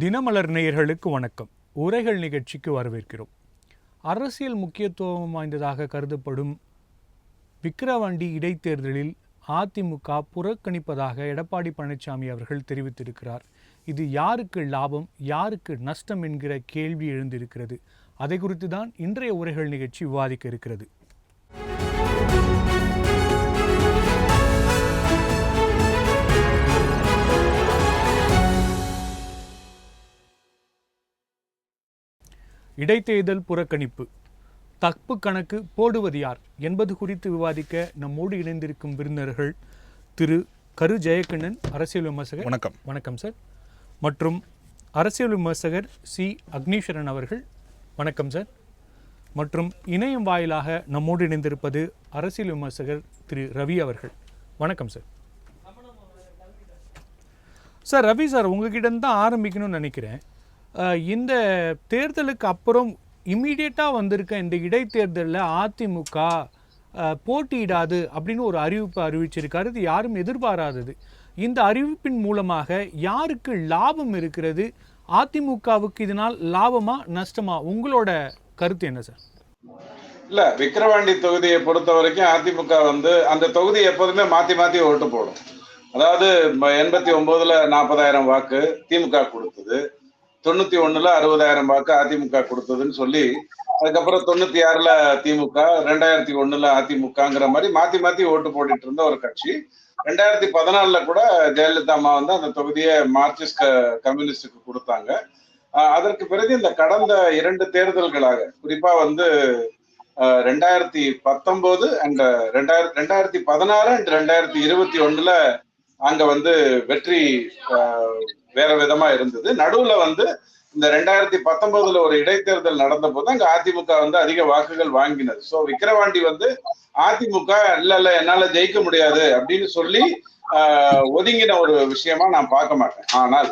தினமலர் நேயர்களுக்கு வணக்கம். உரைகள் நிகழ்ச்சிக்கு வரவேற்கிறோம். அரசியல் முக்கியத்துவம் வாய்ந்ததாக கருதப்படும் விக்கிரவாண்டி இடைத்தேர்தலில் அதிமுக புறக்கணிப்பதாக எடப்பாடி பழனிசாமி அவர்கள் தெரிவித்திருக்கிறார். இது யாருக்கு லாபம், யாருக்கு நஷ்டம் என்கிற கேள்வி எழுந்திருக்கிறது. அதை குறித்து தான் இன்றைய உரைகள் நிகழ்ச்சி விவாதிக்க இருக்கிறது. இடைத்தேர்தல் புறக்கணிப்பு, தப்பு கணக்கு போடுவது யார் என்பது குறித்து விவாதிக்க நம்மோடு இணைந்திருக்கும் விருந்தினர்கள் திரு கரு ஜெயக்கண்ணன், அரசியல் விமர்சகர். வணக்கம். வணக்கம் சார். மற்றும் அரசியல் விமர்சகர் சி அக்னீஸ்வரன் அவர்கள். வணக்கம் சார். மற்றும் இணையம் வாயிலாக நம்மோடு இணைந்திருப்பது அரசியல் விமர்சகர் திரு ரவி அவர்கள். வணக்கம் சார். சார், ரவி சார், உங்ககிட்ட தான் ஆரம்பிக்கணும்னு நினைக்கிறேன். இந்த தேர்தலுக்கு அப்புறம் இம்மீடியட்டாக வந்திருக்க இந்த இடைத்தேர்தலில் அதிமுக போட்டியிடாது அப்படின்னு ஒரு அறிவிப்பு அறிவிச்சிருக்காரு. இது யாரும் எதிர்பாராதது. இந்த அறிவிப்பின் மூலமாக யாருக்கு லாபம் இருக்கிறது? அதிமுகவுக்கு இதனால் லாபமா நஷ்டமா? உங்களோட கருத்து என்ன சார்? இல்ல, விக்கிரவாண்டி தொகுதியை பொறுத்த வரைக்கும் அதிமுக அந்த தொகுதி எப்போதுமே மாத்தி மாத்தி ஓட்டு போடும். அதாவது 89ல 40,000 வாக்கு திமுக கொடுத்தது, 91ல 60,000 வாக்கு அதிமுக கொடுத்ததுன்னு சொல்லி, அதுக்கப்புறம் 96ல திமுக, 2001ல அதிமுகங்கிற மாதிரி மாத்தி மாத்தி ஓட்டு போட்டுட்டு இருந்த ஒரு கட்சி. 2014ல கூட ஜெயலலிதா அம்மா அந்த தொகுதியை மார்க்சிஸ்ட் கம்யூனிஸ்டுக்கு கொடுத்தாங்க. அதற்கு பிறகு இந்த கடந்த 2 தேர்தல்களாக, குறிப்பா 2019 அண்ட் 2016 அண்ட் 2021ல அங்க வெற்றி வேற விதமா இருந்தது. நடுவுல இந்த 2019ல ஒரு இடைத்தேர்தல் நடந்த போது அங்க அதிமுக அதிக வாக்குகள் வாங்கினது. சோ விக்கிரவாண்டி அதிமுக இல்ல என்னால ஜெயிக்க முடியாது அப்படின்னு சொல்லி ஒதுங்கின ஒரு விஷயமா நான் பார்க்க மாட்டேன். ஆனால்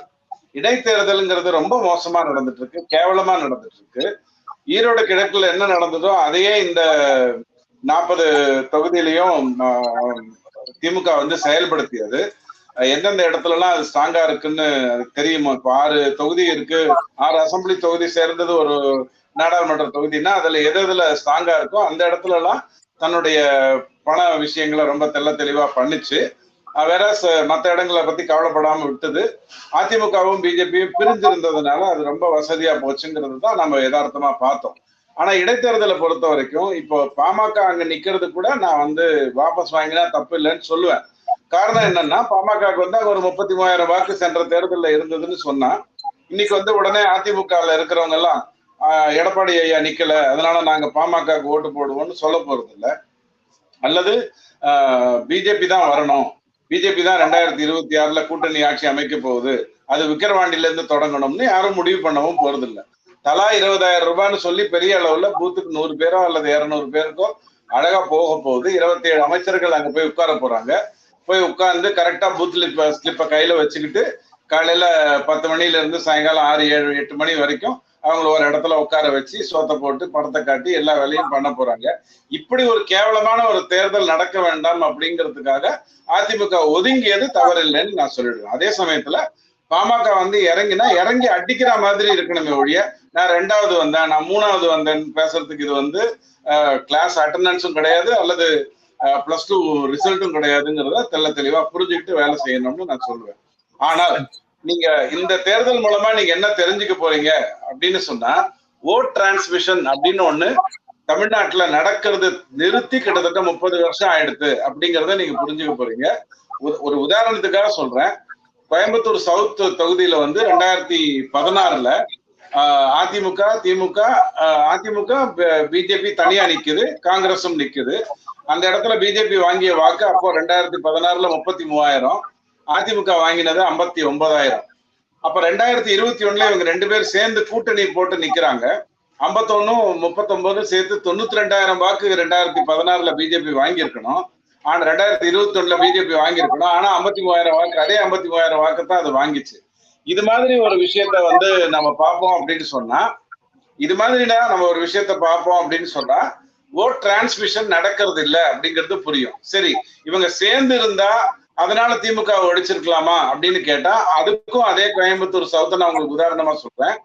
இடைத்தேர்தல்ங்கிறது ரொம்ப மோசமா நடந்துட்டு இருக்கு, கேவலமா நடந்துட்டு இருக்கு. ஈரோடு கிழக்குல என்ன நடந்ததோ அதையே இந்த 40 தொகுதியிலையும் திமுக செயல்படுத்தியது. எந்தெந்த இடத்துல எல்லாம் அது ஸ்ட்ராங்கா இருக்குன்னு அதுக்கு தெரியுமா? இப்போ 6 தொகுதி இருக்கு, 6 அசம்பிளி தொகுதி சேர்ந்தது ஒரு நாடாளுமன்ற தொகுதினா அதுல எதுல ஸ்ட்ராங்கா இருக்கோ அந்த இடத்துல எல்லாம் தன்னுடைய பண விஷயங்களை ரொம்ப தெளிவா பண்ணிச்சு. வேற மற்ற இடங்களை பத்தி கவலைப்படாம விட்டது. அதிமுகவும் பிஜேபியும் பிரிஞ்சிருந்ததுனால அது ரொம்ப வசதியா போச்சுங்கிறது தான் நம்ம யதார்த்தமா பார்த்தோம். ஆனா இடைத்தேர்தலை பொறுத்த வரைக்கும் இப்போ பாமக அங்க நிக்கிறது கூட நான் வாபஸ் வாங்கினா தப்பு இல்லைன்னு சொல்லுவேன். காரணம் என்னன்னா, பாமகவுக்கு அங்க ஒரு 33,000 வாக்கு சென்ற தேர்தலில் இருந்ததுன்னு சொன்னா, இன்னைக்கு உடனே அதிமுகவில் இருக்கிறவங்க எல்லாம் எடப்பாடி ஐயா நிக்கல, அதனால நாங்க பாமகவுக்கு ஓட்டு போடுவோம்னு சொல்ல போறது இல்லை. அல்லது பிஜேபி தான் வரணும், பிஜேபி தான் 2026ல கூட்டணி ஆட்சி அமைக்க போகுது, அது விக்கிரவாண்டில இருந்து தொடங்கணும்னு யாரும் முடிவு பண்ணவும் போறது இல்லை. தலா 20,000 ரூபான்னு சொல்லி பெரிய அளவுல பூத்துக்கு 100 பேரோ அல்லது 200 பேருக்கோ அழகா போக போகுது. 27 அமைச்சர்கள் அங்க போய் உட்கார போறாங்க. போய் உட்கார்ந்து கரெக்டா பூத் ஸ்லிப்பை கையில வச்சுக்கிட்டு காலையில 10 மணில இருந்து சாயங்காலம் 6, 7, 8 மணி வரைக்கும் அவங்களை ஒரு இடத்துல உட்கார வச்சு சோத்தை போட்டு படத்தை காட்டி எல்லா வேலையும் பண்ண போறாங்க. இப்படி ஒரு கேவலமான ஒரு தேர்தல் நடக்க வேண்டாம் அப்படிங்கிறதுக்காக அதிமுக ஒதுங்கியது தவறில்லைன்னு நான் சொல்லிடுவேன். அதே சமயத்துல பாமக இறங்கி அடிக்கிற மாதிரி இருக்கணுமே ஒழிய, நான் 2வது வந்தேன், நான் 3வது வந்தேன்னு பேசுறதுக்கு இது கிளாஸ் அட்டண்டன்ஸும் கிடையாது, அல்லது +2 ரிசல்ட்டும் கிடையாதுங்கிறத தெளிவா புரிஞ்சுக்கிட்டு வேலை செய்யணும்னு நான் சொல்லுவேன். ஆனால் நீங்க இந்த தேர்தல் மூலமா நீங்க என்ன தெரிஞ்சுக்க போறீங்க அப்படின்னு சொன்னா, ஓட் டிரான்ஸ்மிஷன் அப்படின்னு ஒண்ணு தமிழ்நாட்டுல நடக்கிறது நிறுத்தி கிட்டத்தட்ட 30 வருஷம் ஆயிடுது அப்படிங்கிறத நீங்க புரிஞ்சுக்க போறீங்க. ஒரு உதாரணத்துக்காக சொல்றேன். கோயம்புத்தூர் சவுத் தொகுதியில 2016ல அதிமுக பிஜேபி தனியா நிக்குது, காங்கிரஸும் நிக்குது. அந்த இடத்துல பிஜேபி வாங்கிய வாக்கு அப்போ 2016ல 33,000, அதிமுக வாங்கினது 59,000. அப்ப 2021ல இவங்க 2 பேர் சேர்ந்து கூட்டணி போட்டு நிக்கிறாங்க. 51, 39 சேர்த்து 92,000 வாக்கு 2016ல பிஜேபி வாங்கியிருக்கணும். ஆனா 2021ல பிஜேபி வாங்கியிருக்கணும். ஆனா 53,000 வாக்கு, அதே 53,000 வாக்கு தான் அது வாங்கிச்சு. இது மாதிரி ஒரு விஷயத்த நம்ம பார்ப்போம் அப்படின்னு சொன்னா, ஓட் டிரான்ஸ்மிஷன் நடக்கிறது இல்லை அப்படிங்கிறது புரியும். சரி, இவங்க சேர்ந்து இருந்தா அதனால திமுக ஒழிச்சிருக்கலாமா அப்படின்னு கேட்டா, அதுக்கும் அதே கோயம்புத்தூர் சவுத்த நான் உங்களுக்கு உதாரணமா சொல்றேன்.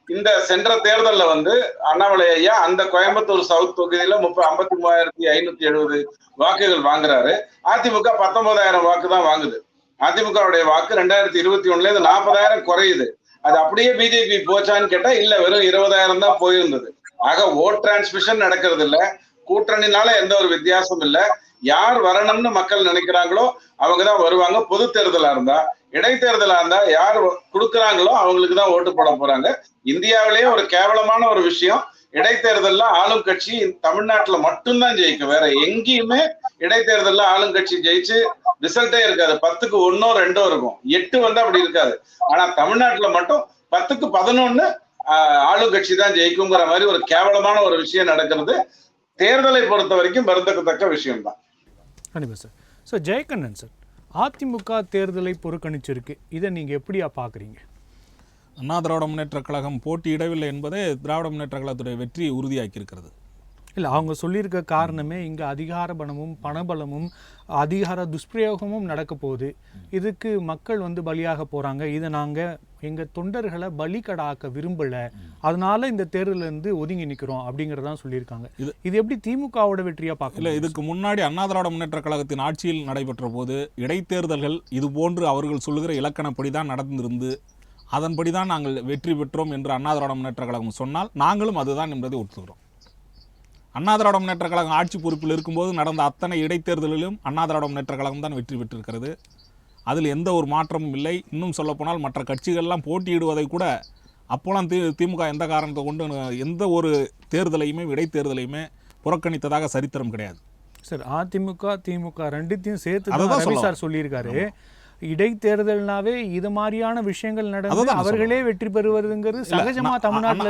இந்த சென்ற தேர்தல்ல வந்து அண்ணாமலை ஐயா அந்த கோயம்புத்தூர் சவுத் தொகுதியில 53,570 வாக்குகள் வாங்குறாரு. அதிமுக 19,000 வாக்கு தான் வாங்குது. அதிமுகவுடைய வாக்கு 2021ல 40,000 குறையுது. அது அப்படியே பிஜேபி போச்சான்னு கேட்டா இல்ல, வெறும் 20,000 தான் போயிருந்தது. ஆக ஓட் டிரான்ஸ்மிஷன் நடக்கிறது இல்ல, கூட்டணினால எந்த ஒரு வித்தியாசம் இல்ல. யார் வரணும்னு மக்கள் நினைக்கிறாங்களோ அவங்கதான் வருவாங்க. பொது தேர்தலா இருந்தா, இடைத்தேர்தலா இருந்தா யார் கொடுக்குறாங்களோ அவங்களுக்கு தான் ஓட்டு போட போறாங்க. இந்தியாவிலேயே ஒரு கேவலமான ஒரு விஷயம், இடைத்தேர்தல்ல ஆளும் கட்சி தமிழ்நாட்டுல மட்டும்தான் ஜெயிக்கும். வேற எங்கேயுமே இடைத்தேர்தல்ல ஆளும் கட்சி ஜெயிச்சு ரிசல்ட்டே இருக்காது. 10க்கு 1 2 இருக்கும், 8 வந்து அப்படி இருக்காது. ஆனா தமிழ்நாட்டுல மட்டும் 10க்கு 11 ஆளும் கட்சி தான் ஜெயிக்குங்கிற மாதிரி ஒரு கேவலமான ஒரு விஷயம் நடக்கிறது. தேர்தலை பொறுத்த வரைக்கும் வருந்தக்கத்தக்க விஷயம் தான். கண்டிப்பா sir. So Jayakannan sir, AIADMK தேர்தலை புறக்கணிச்சிருக்கு, இதை நீங்க எப்படியா பாக்குறீங்க? அண்ணா திராவிட முன்னேற்ற கழகம் போட்டியிடவில்லை என்பதே திராவிட முன்னேற்ற கழகத்துடைய வெற்றியை உறுதியாக்கி இருக்கிறது. இல்லை, அவங்க சொல்லியிருக்க காரணமே இங்கே அதிகார பலமும் பணபலமும் அதிகார துஷ்பிரயோகமும் நடக்க போகுது, இதுக்கு மக்கள் வந்து பலியாக போகிறாங்க, இதை நாங்கள் எங்கள் தொண்டர்களை பலிகடாக்க விரும்பலை, அதனால இந்த தேர்தலிருந்து ஒதுங்கி நிற்கிறோம் அப்படிங்கிறதான் சொல்லியிருக்காங்க. இது எப்படி திமுகவோட வெற்றியாக பார்க்கல? இல்லை, இதுக்கு முன்னாடி அண்ணா திராவிட முன்னேற்ற கழகத்தின் ஆட்சியில் நடைபெற்ற போது இடைத்தேர்தல்கள் இது போன்று அவர்கள் சொல்லுகிற இலக்கணப்படி தான் நடந்திருந்து அதன்படி தான் நாங்கள் வெற்றி பெற்றோம் என்று அண்ணா திராவிட முன்னேற்ற கழகம் சொன்னால் நாங்களும் அதுதான் என்பதை ஒத்துக்கிறோம். அண்ணா திராவிட முன்னேற்ற கழகம் ஆட்சி பொறுப்பில் இருக்கும்போது நடந்த அத்தனை இடைத்தேர்தலிலும் அண்ணா திராவிட முன்னேற்ற கழகம் தான் வெற்றி பெற்றிருக்கிறது. அதில் எந்த ஒரு மாற்றமும் இல்லை. இன்னும் சொல்லப்போனால் மற்ற கட்சிகள்லாம் போட்டியிடுவதை கூட அப்போலாம் திமுக எந்த காரணத்தை கொண்டு எந்த ஒரு தேர்தலையுமே இடைத்தேர்தலையுமே புறக்கணித்ததாக சரித்திரம் கிடையாது. சார், அதிமுக திமுக ரெண்டுத்தையும் சேர்த்து ரவி சார் சொல்லியிருக்காரு, இடைத்தேர்தல்னாவே இது மாதிரியான விஷயங்கள் நடந்து அவர்களே வெற்றி பெறுவதுங்கிறது சகஜமா தமிழ்நாட்டில்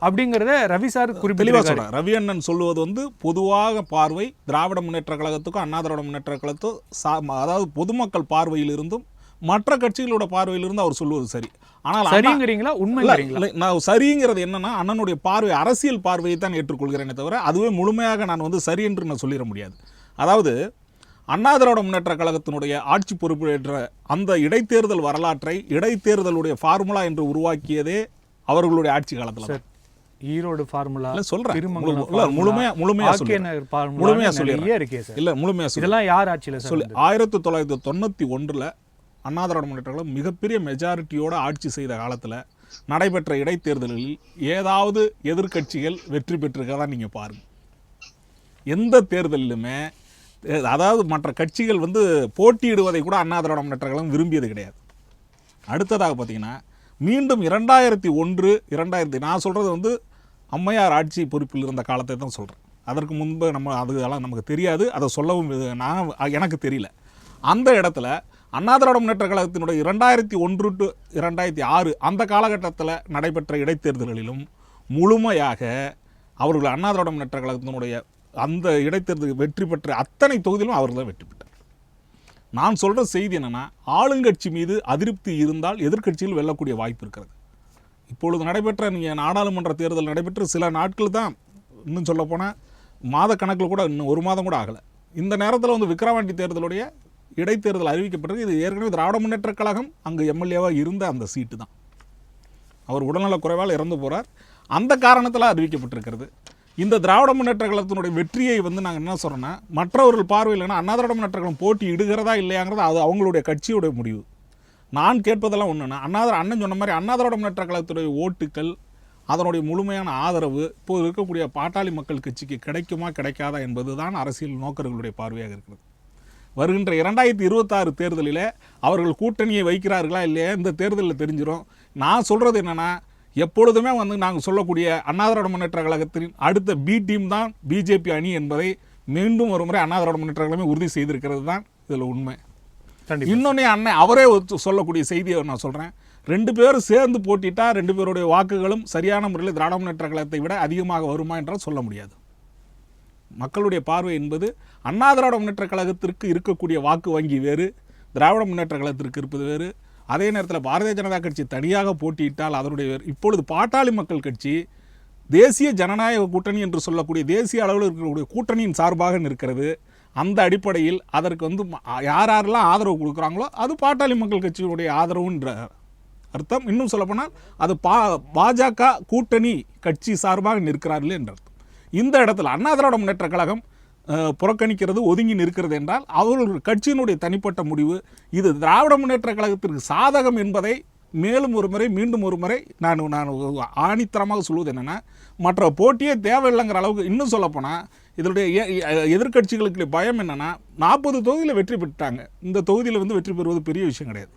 அப்படிங்கறத ரவி சார் குறிப்பிட்டு ரவி அண்ணன் சொல்லுவது வந்து பொதுவாக பார்வை திராவிட முன்னேற்ற கழகத்துக்கும் அண்ணா திராவிட முன்னேற்ற கழகத்துக்கும், அதாவது பொதுமக்கள் பார்வையில் இருந்தும் மற்ற கட்சிகளோட பார்வையிலிருந்து அவர் சொல்லுவது சரி. ஆனால் சரிங்கிறீங்களா, உண்மைங்கிறீங்களா? நான் சரிங்கிறது என்னன்னா, அண்ணனுடைய பார்வை அரசியல் பார்வையை தான் ஏற்றுக்கொள்கிறேனே தவிர அதுவே முழுமையாக நான் வந்து சரி என்று நான் சொல்லிட முடியாது. அதாவது அண்ணா திராவிட முன்னேற்ற கழகத்தினுடைய ஆட்சி பொறுப்பேற்ற அந்த இடைத்தேர்தல் வரலாற்றை இடைத்தேர்தலுடைய ஃபார்முலா என்று உருவாக்கியதே அவர்களுடைய ஆட்சி காலத்தில். ஈரோடு ஃபார்முலா சொல்றேன், முழுமையா இதெல்லாம் யார் ஆட்சியில சொல்லி 1991 அண்ணா திராவிட முன்னேற்ற கழகம் மிகப்பெரிய மெஜாரிட்டியோட ஆட்சி செய்த காலத்தில் நடைபெற்ற இடைத்தேர்தலில் ஏதாவது எதிர்க்கட்சிகள் வெற்றி பெற்றிருக்கதான் நீங்க பாருங்க. எந்த தேர்தலிலுமே, அதாவது மற்ற கட்சிகள் வந்து போட்டியிடுவதை கூட அண்ணா திராவிட முன்னேற்ற கழகம் விரும்பியது கிடையாது. அடுத்ததாக பார்த்தீங்கன்னா மீண்டும் 2001 நான் சொல்கிறது வந்து அம்மையார் ஆட்சி பொறுப்பில் இருந்த காலத்தை தான் சொல்கிறேன். அதற்கு முன்பு அதெல்லாம் நமக்கு தெரியாது, அதை சொல்லவும் எனக்கு தெரியல. அந்த இடத்துல அண்ணா திராவிட முன்னேற்ற கழகத்தினுடைய 2001 to 2006 அந்த காலகட்டத்தில் நடைபெற்ற இடைத்தேர்தல்களிலும் முழுமையாக அவர்கள் அண்ணா திராவிட முன்னேற்ற கழகத்தினுடைய அந்த இடைத்தேர்தல் வெற்றி பெற்ற அத்தனை தொகுதியிலும் அவர்கள் தான் வெற்றி பெற்றார். நான் சொல்கிற செய்தி என்னென்னா, ஆளுங்கட்சி மீது அதிருப்தி இருந்தால் எதிர்க்கட்சியில் வெல்லக்கூடிய வாய்ப்பு இருக்கிறது. இப்பொழுது நடைபெற்ற நீங்கள் நாடாளுமன்ற தேர்தல் நடைபெற்று சில நாட்கள் தான், இன்னும் சொல்லப்போனால் மாத கணக்கில் கூட இன்னும் 1 மாதம் கூட ஆகலை. இந்த நேரத்தில் வந்து விக்கிரவாண்டி தேர்தலுடைய இடைத்தேர்தல் அறிவிக்கப்பட்டது. இது ஏற்கனவே திராவிட முன்னேற்ற கழகம் அங்கே எம்எல்ஏவாக இருந்த அந்த சீட்டு தான். அவர் உடல்நல குறைவால் இறந்து போகிறார். அந்த காரணத்தில் அறிவிக்கப்பட்டிருக்கிறது. இந்த திராவிட முன்னேற்ற கழகத்தினுடைய வெற்றியை வந்து நாங்கள் என்ன சொல்கிறோன்னா, மற்றவர்கள் பார்வையில்னா அண்ணா திராவிட முன்னேற்ற கழகம் போட்டி இடுகிறதா இல்லையாங்கிறது அது அவங்களுடைய கட்சியுடைய முடிவு. நான் கேட்பதெல்லாம் ஒன்றுனா, அண்ணன் சொன்ன மாதிரி அண்ணா திராவிட முன்னேற்ற கழகத்துடைய ஓட்டுக்கள், அதனுடைய முழுமையான ஆதரவு இப்போது இருக்கக்கூடிய பாட்டாளி மக்கள் கட்சிக்கு கிடைக்குமா கிடைக்காதா என்பது தான் அரசியல் நோக்கர்களுடைய பார்வையாக இருக்கிறது. வருகின்ற 2026 தேர்தலில் அவர்கள் கூட்டணியை வைக்கிறார்களா இல்லையா இந்த தேர்தலில் தெரிஞ்சிடும். நான் சொல்கிறது என்னென்னா, எப்பொழுதுமே வந்து நாங்கள் சொல்லக்கூடிய அண்ணா திராவிட முன்னேற்ற கழகத்தின் அடுத்த பி டீம் தான் பிஜேபி அணி என்பதை மீண்டும் ஒரு முறை அண்ணா திராவிட முன்னேற்ற கழகமே உறுதி செய்திருக்கிறது தான் இதில் உண்மை. இன்னொன்னே அண்ணன் அவரே சொல்லக்கூடிய செய்தியை நான் சொல்கிறேன். 2 பேரும் சேர்ந்து போட்டிட்டா 2 பேருடைய வாக்குகளும் சரியான முறையில் திராவிட முன்னேற்ற கழகத்தை விட அதிகமாக வருமா என்றால் சொல்ல முடியாது. மக்களுடைய பார்வை என்பது அண்ணா திராவிட முன்னேற்ற கழகத்திற்கு இருக்கக்கூடிய வாக்கு வங்கி வேறு, திராவிட முன்னேற்ற கழகத்திற்கு இருப்பது வேறு. அதே நேரத்தில் பாரதிய ஜனதா கட்சி தனியாக போட்டியிட்டால் அதனுடைய வேறு. இப்பொழுது பாட்டாளி மக்கள் கட்சி தேசிய ஜனநாயக கூட்டணி என்று சொல்லக்கூடிய தேசிய அளவில் இருக்கக்கூடிய கூட்டணியின் சார்பாக நிற்கிறது. அந்த அடிப்படையில் அதற்கு வந்து யாரெல்லாம் ஆதரவு கொடுக்குறாங்களோ அது பாட்டாளி மக்கள் கட்சியினுடைய ஆதரவுன்ற அர்த்தம். இன்னும் சொல்லப்போனால் அது பாஜக கூட்டணி கட்சி சார்பாக நிற்கிறார்கள் என்ற அர்த்தம். இந்த இடத்துல அண்ணா திராவிட முன்னேற்ற கழகம் புறக்கணிக்கிறது, ஒதுங்கி நிற்கிறது என்றால் அவர்கள் கட்சியினுடைய தனிப்பட்ட முடிவு. இது திராவிட முன்னேற்ற கழகத்திற்கு சாதகம் என்பதை மேலும் ஒரு முறை மீண்டும் ஒரு முறை நான் ஆணித்தரமாக சொல்வது என்னென்னா, மற்ற போட்டியே தேவையில்லைங்கிற அளவுக்கு. இன்னும் சொல்லப்போனால் இதனுடைய எதிர்கட்சிகளுக்கு பயம் என்னென்னா, 40 தொகுதியில் வெற்றி பெற்றாங்க, இந்த தொகுதியில் வந்து வெற்றி பெறுவது பெரிய விஷயம் கிடையாது.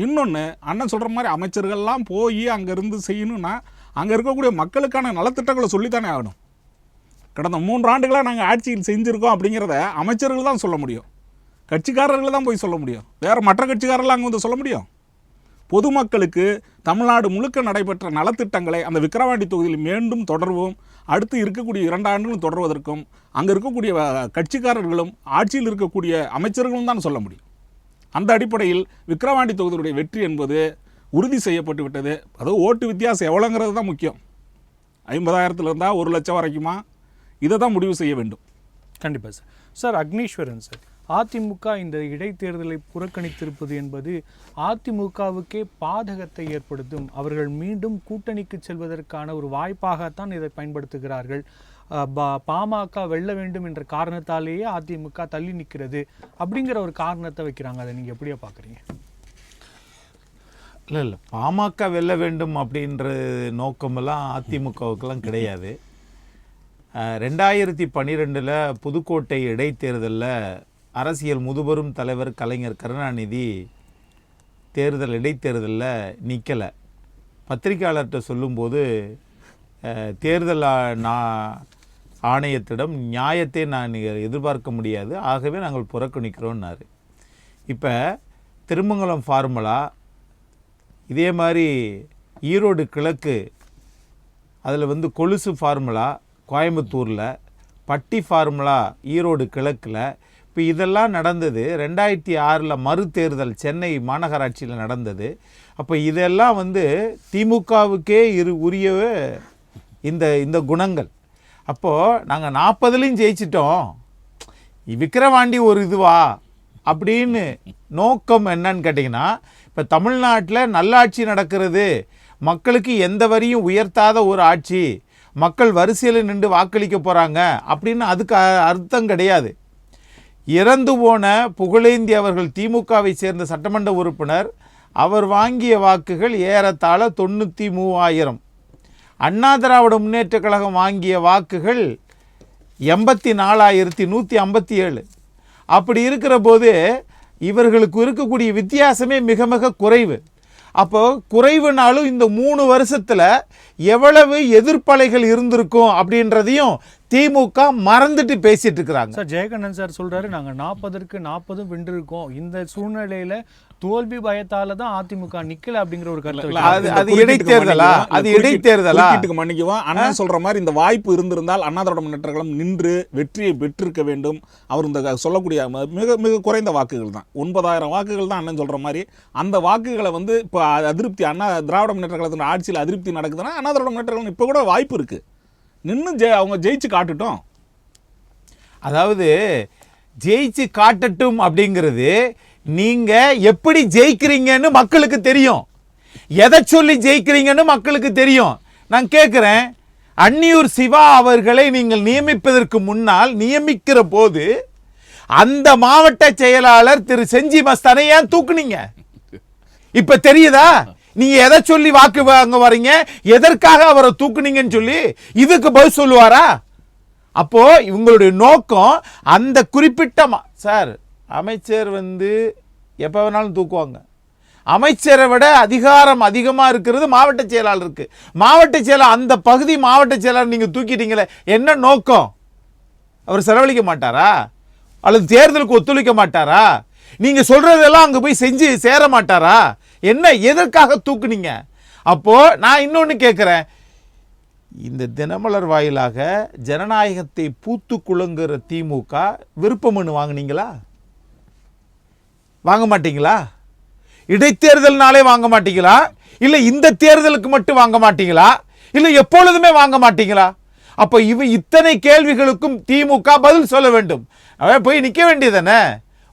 இன்னொன்று, அண்ணன் சொல்கிற மாதிரி அமைச்சர்கள்லாம் போய் அங்கேருந்து செய்யணும்னா அங்கே இருக்கக்கூடிய மக்களுக்கான நலத்திட்டங்களை சொல்லித்தானே ஆகணும். கடந்த 3 ஆண்டுகளாக நாங்கள் ஆட்சியில் செஞ்சுருக்கோம் அப்படிங்கிறத அமைச்சர்கள் தான் சொல்ல முடியும், கட்சிக்காரர்கள் தான் போய் சொல்ல முடியும். வேறு மற்ற கட்சிக்காரர்கள் அங்கே வந்து சொல்ல முடியும்? பொதுமக்களுக்கு தமிழ்நாடு முழுக்க நடைபெற்ற நலத்திட்டங்களை அந்த விக்கிரவாண்டி தொகுதியில் மீண்டும் தொடர்வோம், அடுத்து இருக்கக்கூடிய 2 ஆண்டுகளும் தொடர்வதற்கும் அங்கே இருக்கக்கூடிய கட்சிக்காரர்களும் ஆட்சியில் இருக்கக்கூடிய அமைச்சர்களும் தான் சொல்ல முடியும். அந்த அடிப்படையில் விக்கிரவாண்டி தொகுதியுடைய வெற்றி என்பது உறுதி செய்யப்பட்டு விட்டது. அதுவும் ஓட்டு வித்தியாசம் எவ்வளோங்கிறது தான் முக்கியம். 50,000 இருந்தால் 1 லட்சம் வரைக்குமா, இதை தான் முடிவு செய்ய வேண்டும். கண்டிப்பாக sir. Sir Agneeswaran sir, AIADMK இந்த இடைத்தேர்தலை புறக்கணித்திருப்பது என்பது அதிமுகவுக்கே பாதகத்தை ஏற்படுத்தும், அவர்கள் மீண்டும் கூட்டணிக்கு செல்வதற்கான ஒரு வாய்ப்பாகத்தான் இதை பயன்படுத்துகிறார்கள், பாமக வெல்ல வேண்டும் என்ற காரணத்தாலேயே அதிமுக தள்ளி நிற்கிறது அப்படிங்கிற ஒரு காரணத்தை வைக்கிறாங்க. அதை நீங்கள் எப்படியா பார்க்குறீங்க? இல்லை பாமக வெல்ல வேண்டும் அப்படின்ற நோக்கமெல்லாம் அதிமுகவுக்கெல்லாம் கிடையாது. 2012 புதுக்கோட்டை இடைத்தேர்தலில் அரசியல் முதுபெரும் தலைவர் கலைஞர் கருணாநிதி இடைத்தேர்தலில் நிற்கலை. பத்திரிகையாளர்கிட்ட சொல்லும்போது தேர்தல் ஆணையத்திடம் நியாயத்தை நான் எதிர்பார்க்க முடியாது, ஆகவே நாங்கள் புறக்கணிக்கிறோன்னாரு. இப்போ திருமங்கலம் ஃபார்முலா, இதே மாதிரி ஈரோடு கிழக்கு, அதில் வந்து கொலுசு ஃபார்முலா கோயம்புத்தூரில், பட்டி ஃபார்முலா ஈரோடு கிழக்கில், இப்போ இதெல்லாம் நடந்தது 2006 மறுதேர்தல் சென்னை மாநகராட்சியில் நடந்தது. அப்போ இதெல்லாம் வந்து திமுகவுக்கே உரிய இந்த குணங்கள். அப்போது நாங்கள் 40லையும் ஜெயிச்சிட்டோம், விக்கிரவாண்டி ஒரு இதுவா அப்படின்னு நோக்கம் என்னன்னு கேட்டிங்கன்னா, இப்போ தமிழ்நாட்டில் நல்லாட்சி நடக்கிறது, மக்களுக்கு எந்த வரியும் உயர்த்தாத ஒரு ஆட்சி, மக்கள் வரிசையில் நின்று வாக்களிக்க போகிறாங்க அப்படின்னு அதுக்கு அர்த்தம் கிடையாது. இறந்து போன புகழேந்தி அவர்கள் திமுகவை சேர்ந்த சட்டமன்ற உறுப்பினர், அவர் வாங்கிய வாக்குகள் ஏறத்தாழ 93,000. அண்ணா திராவிட முன்னேற்ற கழகம் வாங்கிய வாக்குகள் 84,157. அப்படி இருக்கிற போது இவர்களுக்கு இருக்கக்கூடிய வித்தியாசமே மிக மிக குறைவு. அப்போ குறைவுனாலும் இந்த 3 வருஷத்தில் எவ்வளவு எதிர்ப்பலைகள் இருந்திருக்கும் அப்படின்றதையும் திமுக மறந்துட்டு பேசிட்டு இருக்கிறாங்க. சார் ஜெயகண்ணன் சார் சொல்றாரு, நாங்கள் 40க்கு 40 வென்றிருக்கோம், இந்த சூழ்நிலையில தோல்வி பயத்தால தான் அதிமுக நிக்கல அப்படிங்கிற ஒரு கருத்து. அது இடைத்தேர்தலா? அது இடைத்தேர்தலா? மன்னிக்குவோம், அண்ணன் சொல்ற மாதிரி இந்த வாய்ப்பு இருந்திருந்தால் அண்ணா திராவிட முன்னேற்ற கழகம் நின்று வெற்றியை பெற்றிருக்க வேண்டும். அவர் இந்த சொல்லக்கூடிய மிக மிக குறைந்த வாக்குகள் தான், 9,000 வாக்குகள் தான் அண்ணன் சொல்ற மாதிரி. அந்த வாக்குகளை வந்து இப்போ அதிருப்தி, அண்ணா திராவிட முன்னேற்ற கழகத்தின் ஆட்சியில் அதிருப்தி நடக்குதுன்னா அண்ணா திராவிட முன்னேற்ற கழகம் இப்போ கூட வாய்ப்பு இருக்கு, நின்று அவங்க ஜெயிச்சு காட்டுட்டோம். அதாவது ஜெயிச்சு காட்டட்டும் அப்படிங்கிறது, நீங்க எப்படி ஜெயிக்கிறீங்கன்னு மக்களுக்கு தெரியும், எதை சொல்லி ஜெயிக்கிறீங்கன்னு மக்களுக்கு தெரியும். நான் கேட்குறேன், அன்னியூர் சிவா அவர்களை நீங்கள் நியமிப்பதற்கு முன்னால் நியமிக்கிற போது அந்த மாவட்ட செயலாளர் திரு செஞ்சி மஸ்தானை ஏன் தூக்குனீங்க? இப்ப தெரியுதா நீங்க எதை சொல்லி வாக்கு வாங்க வரீங்க, எதற்காக அவரை தூக்குனீங்கன்னு சொல்லி இதுக்கு பதில் சொல்லுவாரா? அப்போ இவங்களுடைய நோக்கம் அந்த குறிப்பிட்ட சார் அமைச்சர் வந்து எப்போ வேணாலும் தூக்குவாங்க. அமைச்சரை விட அதிகாரம் அதிகமாக இருக்கிறது மாவட்ட செயலாளருக்கு. மாவட்ட செயலாளர் அந்த பகுதி மாவட்ட செயலாளர் நீங்கள் தூக்கிட்டீங்களே, என்ன நோக்கம்? அவர் செலவழிக்க மாட்டாரா அல்லது தேர்தலுக்கு ஒத்துழைக்க மாட்டாரா? நீங்கள் சொல்கிறதெல்லாம் அங்கே போய் செஞ்சு சேர மாட்டாரா? என்ன எதற்காக தூக்குனீங்க? அப்போது நான் இன்னொன்று கேட்குறேன், இந்த தினமலர் வாயிலாக ஜனநாயகத்தை பூத்து குலுங்குற திமுக விருப்ப மனு வாங்கினீங்களா? வாங்க மாட்டீங்களா? இடைத்தேர்தல்னாலே வாங்க மாட்டீங்களா? இல்லை இந்த தேர்தலுக்கு மட்டும் வாங்க மாட்டீங்களா? இல்லை எப்பொழுதுமே வாங்க மாட்டீங்களா? அப்ப இத்தனை கேள்விகளுக்கும் திமுக பதில் சொல்ல வேண்டும். அவன் போய் நிக்க வேண்டியதானே,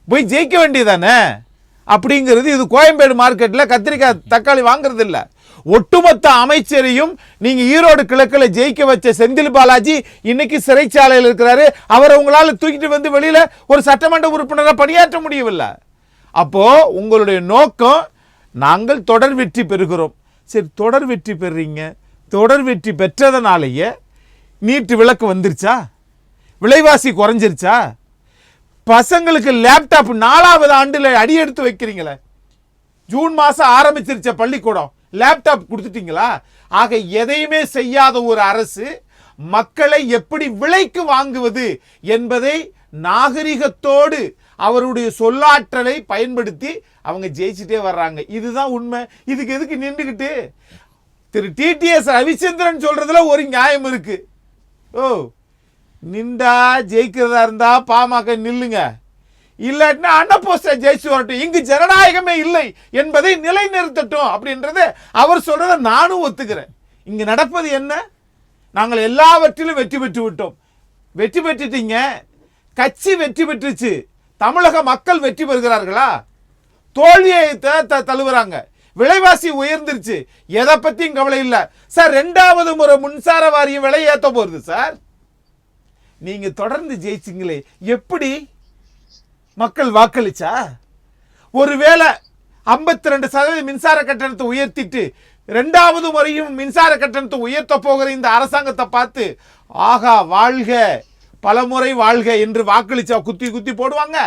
போய் ஜெயிக்க வேண்டியதானே அப்படிங்கிறது. இது கோயம்பேடு மார்க்கெட்ல கத்திரிக்காய் தக்காளி வாங்குறது இல்ல. ஒட்டுமொத்த அமைச்சரையும் நீங்க ஈரோடு கிழக்குல ஜெயிக்க வச்ச செந்தில் பாலாஜி இன்னைக்கு சிறைச்சாலையில் இருக்கிறாரு. அவரை உங்களால தூக்கிட்டு வந்து வெளியில ஒரு சட்டமன்ற உறுப்பினரை பணியாற்ற முடியவில்லை. அப்போ உங்களுடைய நோக்கம் நாங்கள் தொடர் வெற்றி பெறுகிறோம். சரி, தொடர் வெற்றி பெறுறீங்க, தொடர் வெற்றி பெற்றதனாலேயே நீட்டு விலக்கு வந்துருச்சா, விலைவாசி குறைஞ்சிருச்சா, பசங்களுக்கு லேப்டாப் 4வது ஆண்டுல அடி எடுத்து வைக்கிறீங்களே, ஜூன் மாசம் ஆரம்பிச்சிருச்ச பள்ளிக்கூடம், லேப்டாப் கொடுத்துட்டீங்களா? ஆக எதையுமே செய்யாத ஒரு அரசு மக்களை எப்படி விலைக்கு வாங்குவது என்பதை நாகரிகத்தோடு அவருடைய சொல்லாற்றலை பயன்படுத்தி அவங்க ஜெயிச்சுட்டே வர்றாங்க. இதுதான் உண்மை. இதுக்கு எதுக்கு நின்றுகிட்டு திரு டிடிஎஸ் ரவிச்சந்திரன் சொல்றதுல ஒரு நியாயம் இருக்கு. ஓ, நின்றா ஜெயிக்கிறதா இருந்தா பாமக நில்லுங்க, இல்லாட்டினா அன்னபோஸ்டா ஜெயிச்சு வரட்டும், இங்கு ஜனநாயகமே இல்லை என்பதை நிலைநிறுத்தட்டும் அப்படின்றத அவர் சொல்றத நானும் ஒத்துக்கிறேன். இங்க நடப்பது என்ன? நாங்கள் எல்லாவற்றிலும் வெற்றி பெற்று விட்டோம். வெற்றி பெற்றுட்டீங்க, கட்சி வெற்றி பெற்றுச்சு, தமிழக மக்கள் வெற்றி பெறுகிறார்களா? தோல்வியை தழுவுறாங்க. விலைவாசி உயர்ந்துருச்சு, எதை பத்தியும் கவலை இல்லை சார். 2வது முறை மின்சார வாரியம் விலை ஏற்ற போகுது சார். நீங்க தொடர்ந்து ஜெயிச்சிங்களே, எப்படி மக்கள் வாக்களிச்சா? ஒருவேளை 52% மின்சார கட்டணத்தை உயர்த்திட்டு 2வது முறையும் மின்சார கட்டணத்தை உயர்த்த போகிற இந்த அரசாங்கத்தை பார்த்து ஆகா வாழ்க, பலமுறை வாழ்க என்று வாக்களிச்சா குத்தி குத்தி போடுவாங்க.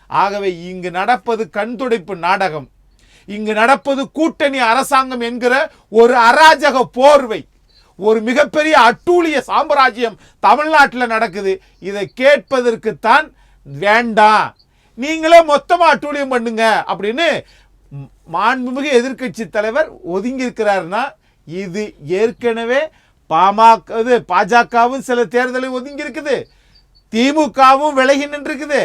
ஆகவே இங்கு நடப்பது கண்துடைப்பு நாடகம், இங்கு நடப்பது கூட்டணி அரசாங்கம் என்கிற ஒரு அராஜக போர்வை, ஒரு மிகப்பெரிய அட்டூழிய சாம்ராஜ்யம் தமிழ்நாட்டில் நடக்குது. இதை கேட்பதற்குத்தான் வேண்டாம், நீங்களே மொத்தமா அட்டூழியம் பண்ணுங்க அப்படின்னு மாண்புமிகு எதிர்க்கட்சி தலைவர் ஒதுங்கி இருக்கிறாருன்னா, இது ஏற்கனவே பாஜகவும் சில தேர்தலை ஒதுங்கி இருக்குது, திமுகவும் விலகி நின்று இருக்குது.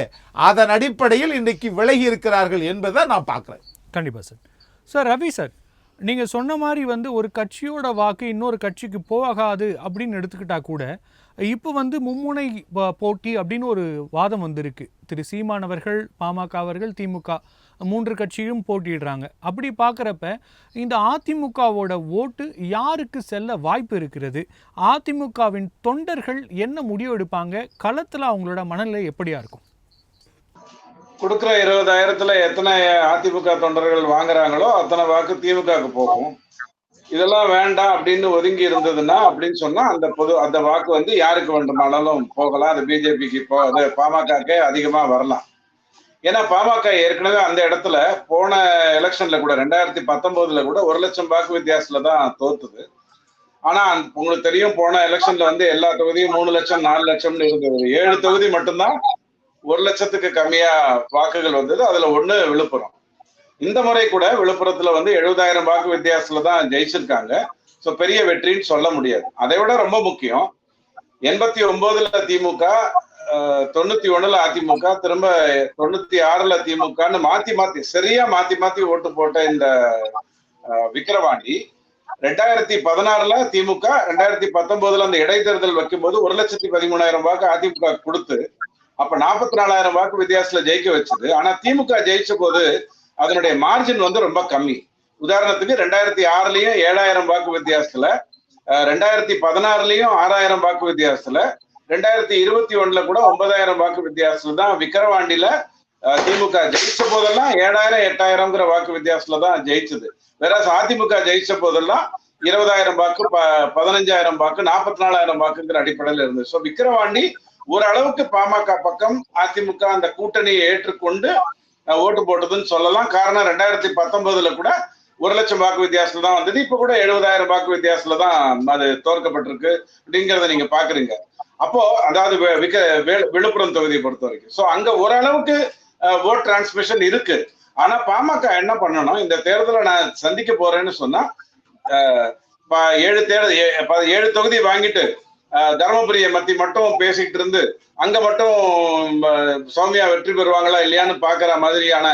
அதன் அடிப்படையில் இன்றைக்கு விலகி இருக்கிறார்கள் என்பதை நான் பார்க்கிறேன். கண்டிப்பா சார். சார் ரவி சார், நீங்க சொன்ன மாதிரி ஒரு கட்சியோட வாக்கு இன்னொரு கட்சிக்கு போகாது அப்படின்னு எடுத்துக்கிட்டா கூட, இப்போ மும்முனை போட்டி அப்படின்னு ஒரு வாதம் வந்திருக்கு. திரு சீமான் அவர்கள், பாமக அவர்கள், திமுக 3 கட்சியும் போட்டியிடுறாங்க. அப்படி பார்க்குறப்ப இந்த அதிமுகவோட ஓட்டு யாருக்கு செல்ல வாய்ப்பு இருக்கிறது? அதிமுகவின் தொண்டர்கள் என்ன முடிவு எடுப்பாங்க? களத்தில் அவங்களோட மனநிலை எப்படியா இருக்கும்? கொடுக்குற 20,000த்துல எத்தனை அதிமுக தொண்டர்கள் வாங்குறாங்களோ அத்தனை வாக்கு திமுகவுக்கு போகும். இதெல்லாம் வேண்டாம் அப்படின்னு ஒதுங்கி இருந்ததுன்னா அப்படின்னு சொன்னா அந்த வாக்கு யாருக்கு வேண்டுமானாலும் போகலாம். அது பிஜேபிக்கு அது பாமகக்கே அதிகமா வரலாம். ஏன்னா பாமக ஏற்கனவே அந்த இடத்துல போன எலெக்ஷன்ல கூட 2019 கூட 1 லட்சம் வாக்கு வித்தியாசத்துல தான் தோத்துது. ஆனா உங்களுக்கு தெரியும், போன எலெக்ஷன்ல எல்லா தொகுதியும் 3 லட்சம் 4 லட்சம்னு இருந்தது. 7 தொகுதி மட்டும்தான் 1 லட்சத்துக்கு கம்மியா வாக்குகள் வந்தது. அதுல 1 விழுப்புரம். இந்த முறை கூட விழுப்புரத்துல 70,000 வாக்கு வித்தியாசத்துல தான் ஜெயிச்சிருக்காங்க. சோ பெரிய வெற்றின்னு சொல்ல முடியாது. அதை விட ரொம்ப முக்கியம், 89ல திமுக, 91ல அதிமுக, திரும்ப 96ல திமுகன்னு மாத்தி மாத்தி ஓட்டு போட்ட இந்த விக்கிரவாண்டி 2016ல திமுக, 2019ல அந்த இடைத்தேர்தல் வைக்கும்போது 1,13,000 வாக்கு அதிமுக கொடுத்து அப்ப 44,000 வாக்கு வித்தியாசத்துல ஜெயிக்க வச்சது. ஆனா திமுக ஜெயிச்ச போது அதனுடைய மார்ஜின் ரொம்ப கம்மி. உதாரணத்துக்கு 2006லயும் 7,000 வாக்கு வித்தியாசத்துல, 2016லயும் 6,000 வாக்கு வித்தியாசத்துல, 2021ல கூட 9,000 வாக்கு வித்தியாசத்துல தான் விக்கிரவாண்டியில திமுக ஜெயிச்ச போதெல்லாம் 7,000 8,000ங்கிற வாக்கு வித்தியாசத்துல தான் ஜெயிச்சது. வேற அதிமுக ஜெயிச்ச போதெல்லாம் 20,000 வாக்கு, 15,000 வாக்கு, 44,000 வாக்குங்கிற அடிப்படையில் இருந்தது. ஸோ விக்கிரவாண்டி ஓரளவுக்கு பாமக பக்கம் அதிமுக அந்த கூட்டணியை ஏற்றுக்கொண்டு ஓட்டு போட்டதுன்னு சொல்லலாம். காரணம் 2019ல கூட 1 லட்சம் வாக்கு வித்தியாசத்துல தான் வந்தது. இப்ப கூட 70,000 வாக்கு வித்தியாசத்துல தான் அது தோற்கப்பட்டிருக்கு அப்படிங்கிறத நீங்க பாக்குறீங்க. அப்போ அதாவது விழுப்புரம் தொகுதியை பொறுத்த வரைக்கும் சோ அங்க ஓரளவுக்கு ஓட் டிரான்ஸ்மிஷன் இருக்கு. ஆனா பாமக என்ன பண்ணணும், இந்த தேர்தலை நான் சந்திக்க போறேன்னு சொன்னா 7 தொகுதி வாங்கிட்டு தர்மபுரியை மத்தி மட்டும் பேசிக்கிட்டு இருந்து அங்க மட்டும் சௌமியா வெற்றி பெறுவாங்களா இல்லையான்னு பாக்குற மாதிரியான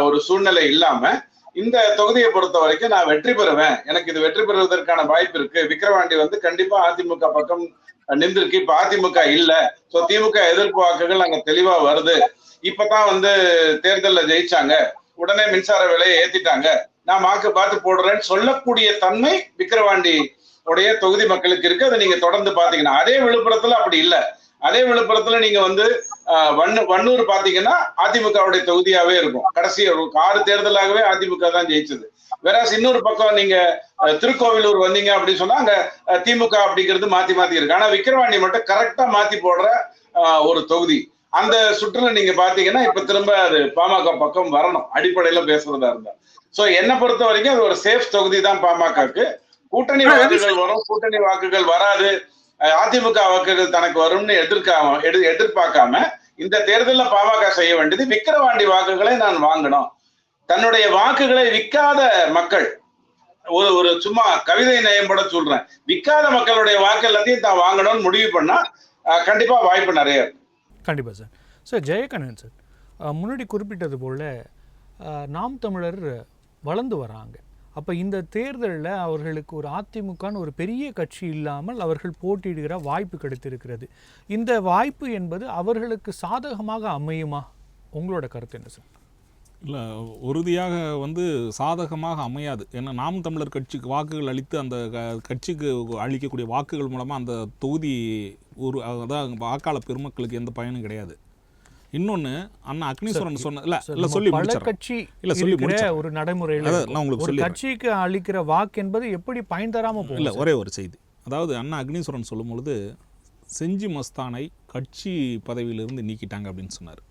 ஒரு சூழ்நிலை இல்லாம இந்த தொகுதியை பொறுத்த வரைக்கும் நான் வெற்றி பெறுவேன், எனக்கு இது வெற்றி பெறுவதற்கான வாய்ப்பு இருக்கு, விக்கிரவாண்டி வந்து கண்டிப்பா அதிமுக பக்கம் நின்றுருக்கு, இப்ப அதிமுக இல்ல, சோ திமுக எதிர்ப்பு வாக்குகள் அங்க தெளிவா வருது, இப்பதான் வந்து தேர்தல்ல ஜெயிச்சாங்க, உடனே மின்சார விலையை ஏத்திட்டாங்க, நான் வாக்கு பார்த்து போடுறேன்னு சொல்லக்கூடிய தன்மை விக்கிரவாண்டி உடைய தொகுதி மக்களுக்கு இருக்கு. அதை நீங்க தொடர்ந்து பாத்தீங்கன்னா, அதே விழுப்புரத்துல அப்படி இல்ல. அதே விழுப்புரத்துல நீங்க வந்து வன்னூர் பாத்தீங்கன்னா அதிமுகவுடைய தொகுதியாவே இருக்கும். கடைசி 6 தேர்தலாகவே அதிமுக தான் ஜெயிச்சது. வேற இன்னொரு பக்கம் நீங்க திருக்கோவிலூர் வந்தீங்க அப்படின்னு சொன்னா அங்க திமுக அப்படிங்கிறது மாத்தி மாத்தி இருக்கு. ஆனா விக்கிரவாண்டி மட்டும் கரெக்டா மாத்தி போடுற ஒரு தொகுதி. அந்த சுற்றுல நீங்க பாத்தீங்கன்னா இப்ப திரும்ப அது பாமக பக்கம் வரணும், அடிப்படையில பேசுறதா இருந்தா. சோ என்ன பொறுத்த வரைக்கும் அது ஒரு சேஃப் தொகுதி தான் பாமகக்கு. கூட்டணி வாக்குகள் வரும், கூட்டணி வாக்குகள் வராது, அதிமுக வாக்குகள் தனக்கு வரும்னு எதிர்பார்க்காம இந்த தேர்தலில் பாமக செய்ய வேண்டியது விக்கிரவாண்டி வாக்குகளை நான் வாங்கணும். தன்னுடைய வாக்குகளை விற்காத மக்கள், ஒரு சும்மா கவிதை நயம்பட சொல்றேன், விற்காத மக்களுடைய வாக்கு எல்லாத்தையும் தான் வாங்கணும்னு முடிவு பண்ணா கண்டிப்பா வாய்ப்பு நிறைய இருக்கு. கண்டிப்பா சார். சார் ஜெயகண்ணன் சார், முன்னாடி குறிப்பிட்டது போல நாம் தமிழர் வளர்ந்து வராங்க. அப்போ இந்த தேர்தலில் அவர்களுக்கு ஒரு அதிமுகன்னு ஒரு பெரிய கட்சி இல்லாமல் அவர்கள் போட்டியிடுகிற வாய்ப்பு கிடைத்திருக்கிறது. இந்த வாய்ப்பு என்பது அவர்களுக்கு சாதகமாக அமையுமா? உங்களோட கருத்து என்ன சார்? இல்லை, உறுதியாக வந்து சாதகமாக அமையாது. ஏன்னா நாம் தமிழர் கட்சிக்கு வாக்குகள் அளித்து அந்த கட்சிக்கு அளிக்கக்கூடிய வாக்குகள் மூலமாக அந்த தொகுதி அதான் வாக்காளர் பெருமக்களுக்கு எந்த பயனும் கிடையாது. இன்னொன்று அண்ணா அக்னீஸ்வரன் சொன்ன இல்லை சொல்லி முடிச்சேன். ஒரு நடைமுறையில் நான் உங்களுக்கு சொல்லி கட்சிக்கு அளிக்கிற வாக்கு என்பது எப்படி பயன் தராமல் போகும்? இல்லை, ஒரே ஒரு செய்தி. அதாவது அண்ணா அக்னீஸ்வரன் சொல்லும் பொழுது செஞ்சி மஸ்தானை கட்சி பதவியிலிருந்து நீக்கிட்டாங்க அப்படின்னு சொன்னார்.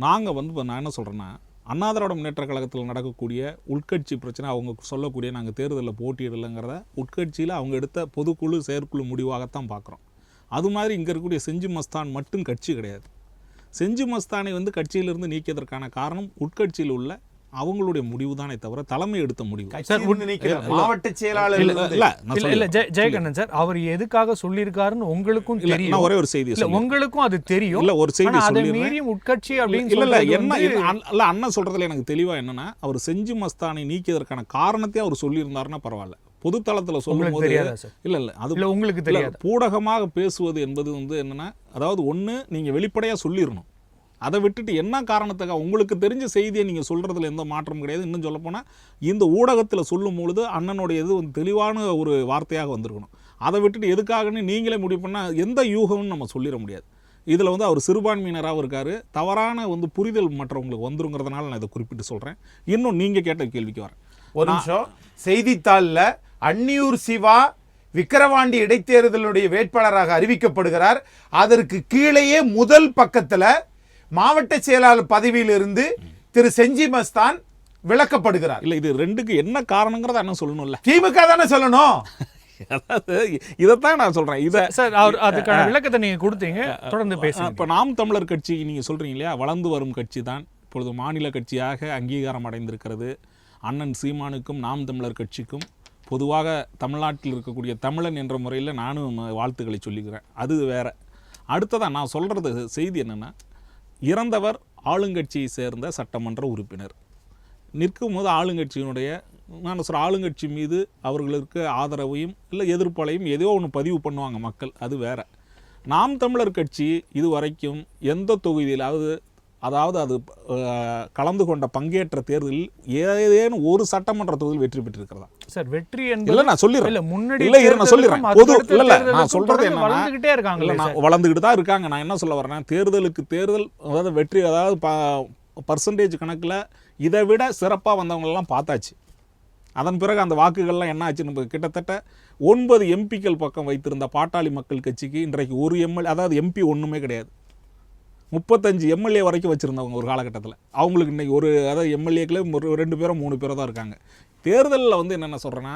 நாங்கள் வந்து இப்போ நான் என்ன சொல்கிறேன்னா, அண்ணா திராவிட முன்னேற்ற கழகத்தில் நடக்கக்கூடிய உட்கட்சி பிரச்சனை, அவங்க சொல்லக்கூடிய நாங்கள் தேர்தலில் போட்டியிடலைங்கிறத உட்கட்சியில் அவங்க எடுத்த பொதுக்குழு செயற்குழு முடிவாகத்தான் பார்க்குறோம். அது மாதிரி இங்கே இருக்கக்கூடிய செஞ்சி மஸ்தான் மட்டும் கட்சி கிடையாது. செஞ்சி மஸ்தானை வந்து கட்சியிலிருந்து நீக்கியதற்கான காரணம் உட்கட்சியில் உள்ள அவங்களுடைய முடிவு தானே தவிர தலைமை எடுத்த முடிவு. மாவட்ட செயலாளர் ஜெயகண்ணன் சார், அவர் எதுக்காக சொல்லியிருக்காருன்னு உங்களுக்கும் தெரியும். ஒரே ஒரு செய்தி உங்களுக்கும் அது தெரியும். இல்ல ஒரு செய்தி மீறியும் உட்கட்சி அப்படின்னு இல்ல அண்ணன் சொல்றதுல எனக்கு தெளிவா என்னன்னா, அவர் செஞ்சி மஸ்தானை நீக்கியதற்கான காரணத்தை அவர் சொல்லியிருந்தாருன்னா பரவாயில்ல. பொதுத்தளத்துல சொல்லும் போது இல்ல அது உங்களுக்கு தெரியாது. பூடகமாக பேசுவது என்பது வந்து என்னன்னா, அதாவது ஒண்ணு நீங்க வெளிப்படையா சொல்லிடணும். அதை விட்டுட்டு என்ன காரணத்துக்காக உங்களுக்கு தெரிஞ்ச செய்தியை நீங்கள் சொல்கிறதுல எந்த மாற்றமும் கிடையாது. இன்னும் சொல்லப்போனால் இந்த ஊடகத்தில் சொல்லும் பொழுது அண்ணனுடைய இது வந்து தெளிவான ஒரு வார்த்தையாக வந்திருக்கணும். அதை விட்டுட்டு எதுக்காகன்னு நீங்களே முடிவு பண்ணால் எந்த யூகம்னு நம்ம சொல்லிட முடியாது. இதில் வந்து அவர் சிறுபான்மையினராகவும் இருக்கார், தவறான வந்து புரிதல் மற்றவங்களுக்கு வந்துருங்கிறதுனால நான் இதை குறிப்பிட்டு சொல்கிறேன். இன்னும் நீங்கள் கேட்ட கேள்விக்கு வரேன். ஒரு நிமிஷம். செய்தித்தாளில் அன்னியூர் சிவா விக்கிரவாண்டி இடைத்தேர்தலுடைய வேட்பாளராக அறிவிக்கப்படுகிறார். அதற்கு கீழேயே முதல் பக்கத்தில் மாவட்ட செயலாளர் பதவியிலிருந்து திரு செஞ்சி மஸ்தான் விலக்கப்படுகிறார். இல்ல, இது ரெண்டுக்கு என்ன காரணங்கிறத என்ன சொல்லணும்ல? திமுக தானே சொல்லணும். அதாவது இதைத்தான் நான் சொல்றேன். இதை சார் அதுக்கான விளக்கத்தை நீங்க கொடுத்தீங்க, தொடர்ந்து பேசுங்க. இப்போ நாம் தமிழர் கட்சி நீங்க சொல்றீங்க இல்லையா, வளர்ந்து வரும் கட்சி தான், இப்பொழுது மாநில கட்சியாக அங்கீகாரம் அடைந்திருக்கிறது. அண்ணன் சீமானுக்கும் நாம் தமிழர் கட்சிக்கும் பொதுவாக தமிழ்நாட்டில் இருக்கக்கூடிய தமிழன் என்ற முறையில் நானும் வாழ்த்துக்களை சொல்லிக்கிறேன். அது வேற. அடுத்ததான் நான் சொல்றது செய்தி என்னன்னா, இறந்தவர் ஆளுங்கட்சியை சேர்ந்த சட்டமன்ற உறுப்பினர். நிற்கும் போது ஆளுங்கட்சியினுடைய நான் சொல்ற ஆளுங்கட்சி மீது அவர்களுக்கு ஆதரவையும் இல்லை எதிர்ப்பாலையும் ஏதோ ஒன்று பதிவு பண்ணுவாங்க மக்கள், அது வேற. நாம் தமிழர் கட்சி இதுவரைக்கும் எந்த தொகுதியிலாவது, அதாவது அது கலந்து கொண்ட பங்கேற்ற தேர்தலில் ஏதேனும் ஒரு சட்டமன்ற தொகுதியில் வெற்றி பெற்றிருக்கிறதா? சார் வெற்றி இல்ல நான் சொல்லிடுறேன். நான் சொல்லிடுறேன். நான் சொல்றது என்னன்னா, வளர்ந்துகிட்டு தான் இருக்காங்க. நான் என்ன சொல்ல வரேன்னா, தேர்தலுக்கு தேர்தல், அதாவது வெற்றி, அதாவது பர்சன்டேஜ் கணக்கில் இதை விட சிறப்பாக வந்தவங்களெல்லாம் பார்த்தாச்சு. அதன் பிறகு அந்த வாக்குகள்லாம் என்ன ஆச்சுன்னு கிட்டத்தட்ட 9 எம்பிக்கள் பக்கம் வைத்திருந்த பாட்டாளி மக்கள் கட்சிக்கு இன்றைக்கு ஒரு எம்எல்ஏ, அதாவது எம்பி ஒன்றுமே கிடையாது. 35 எம்எல்ஏ வரைக்கும் வச்சுருந்தவங்க ஒரு காலகட்டத்தில். அவங்களுக்கு இன்றைக்கி அதாவது எம்எல்ஏக்களே 2 பேரோ 3 பேரோ தான் இருக்காங்க. தேர்தலில் வந்து என்னென்ன சொல்கிறேன்னா,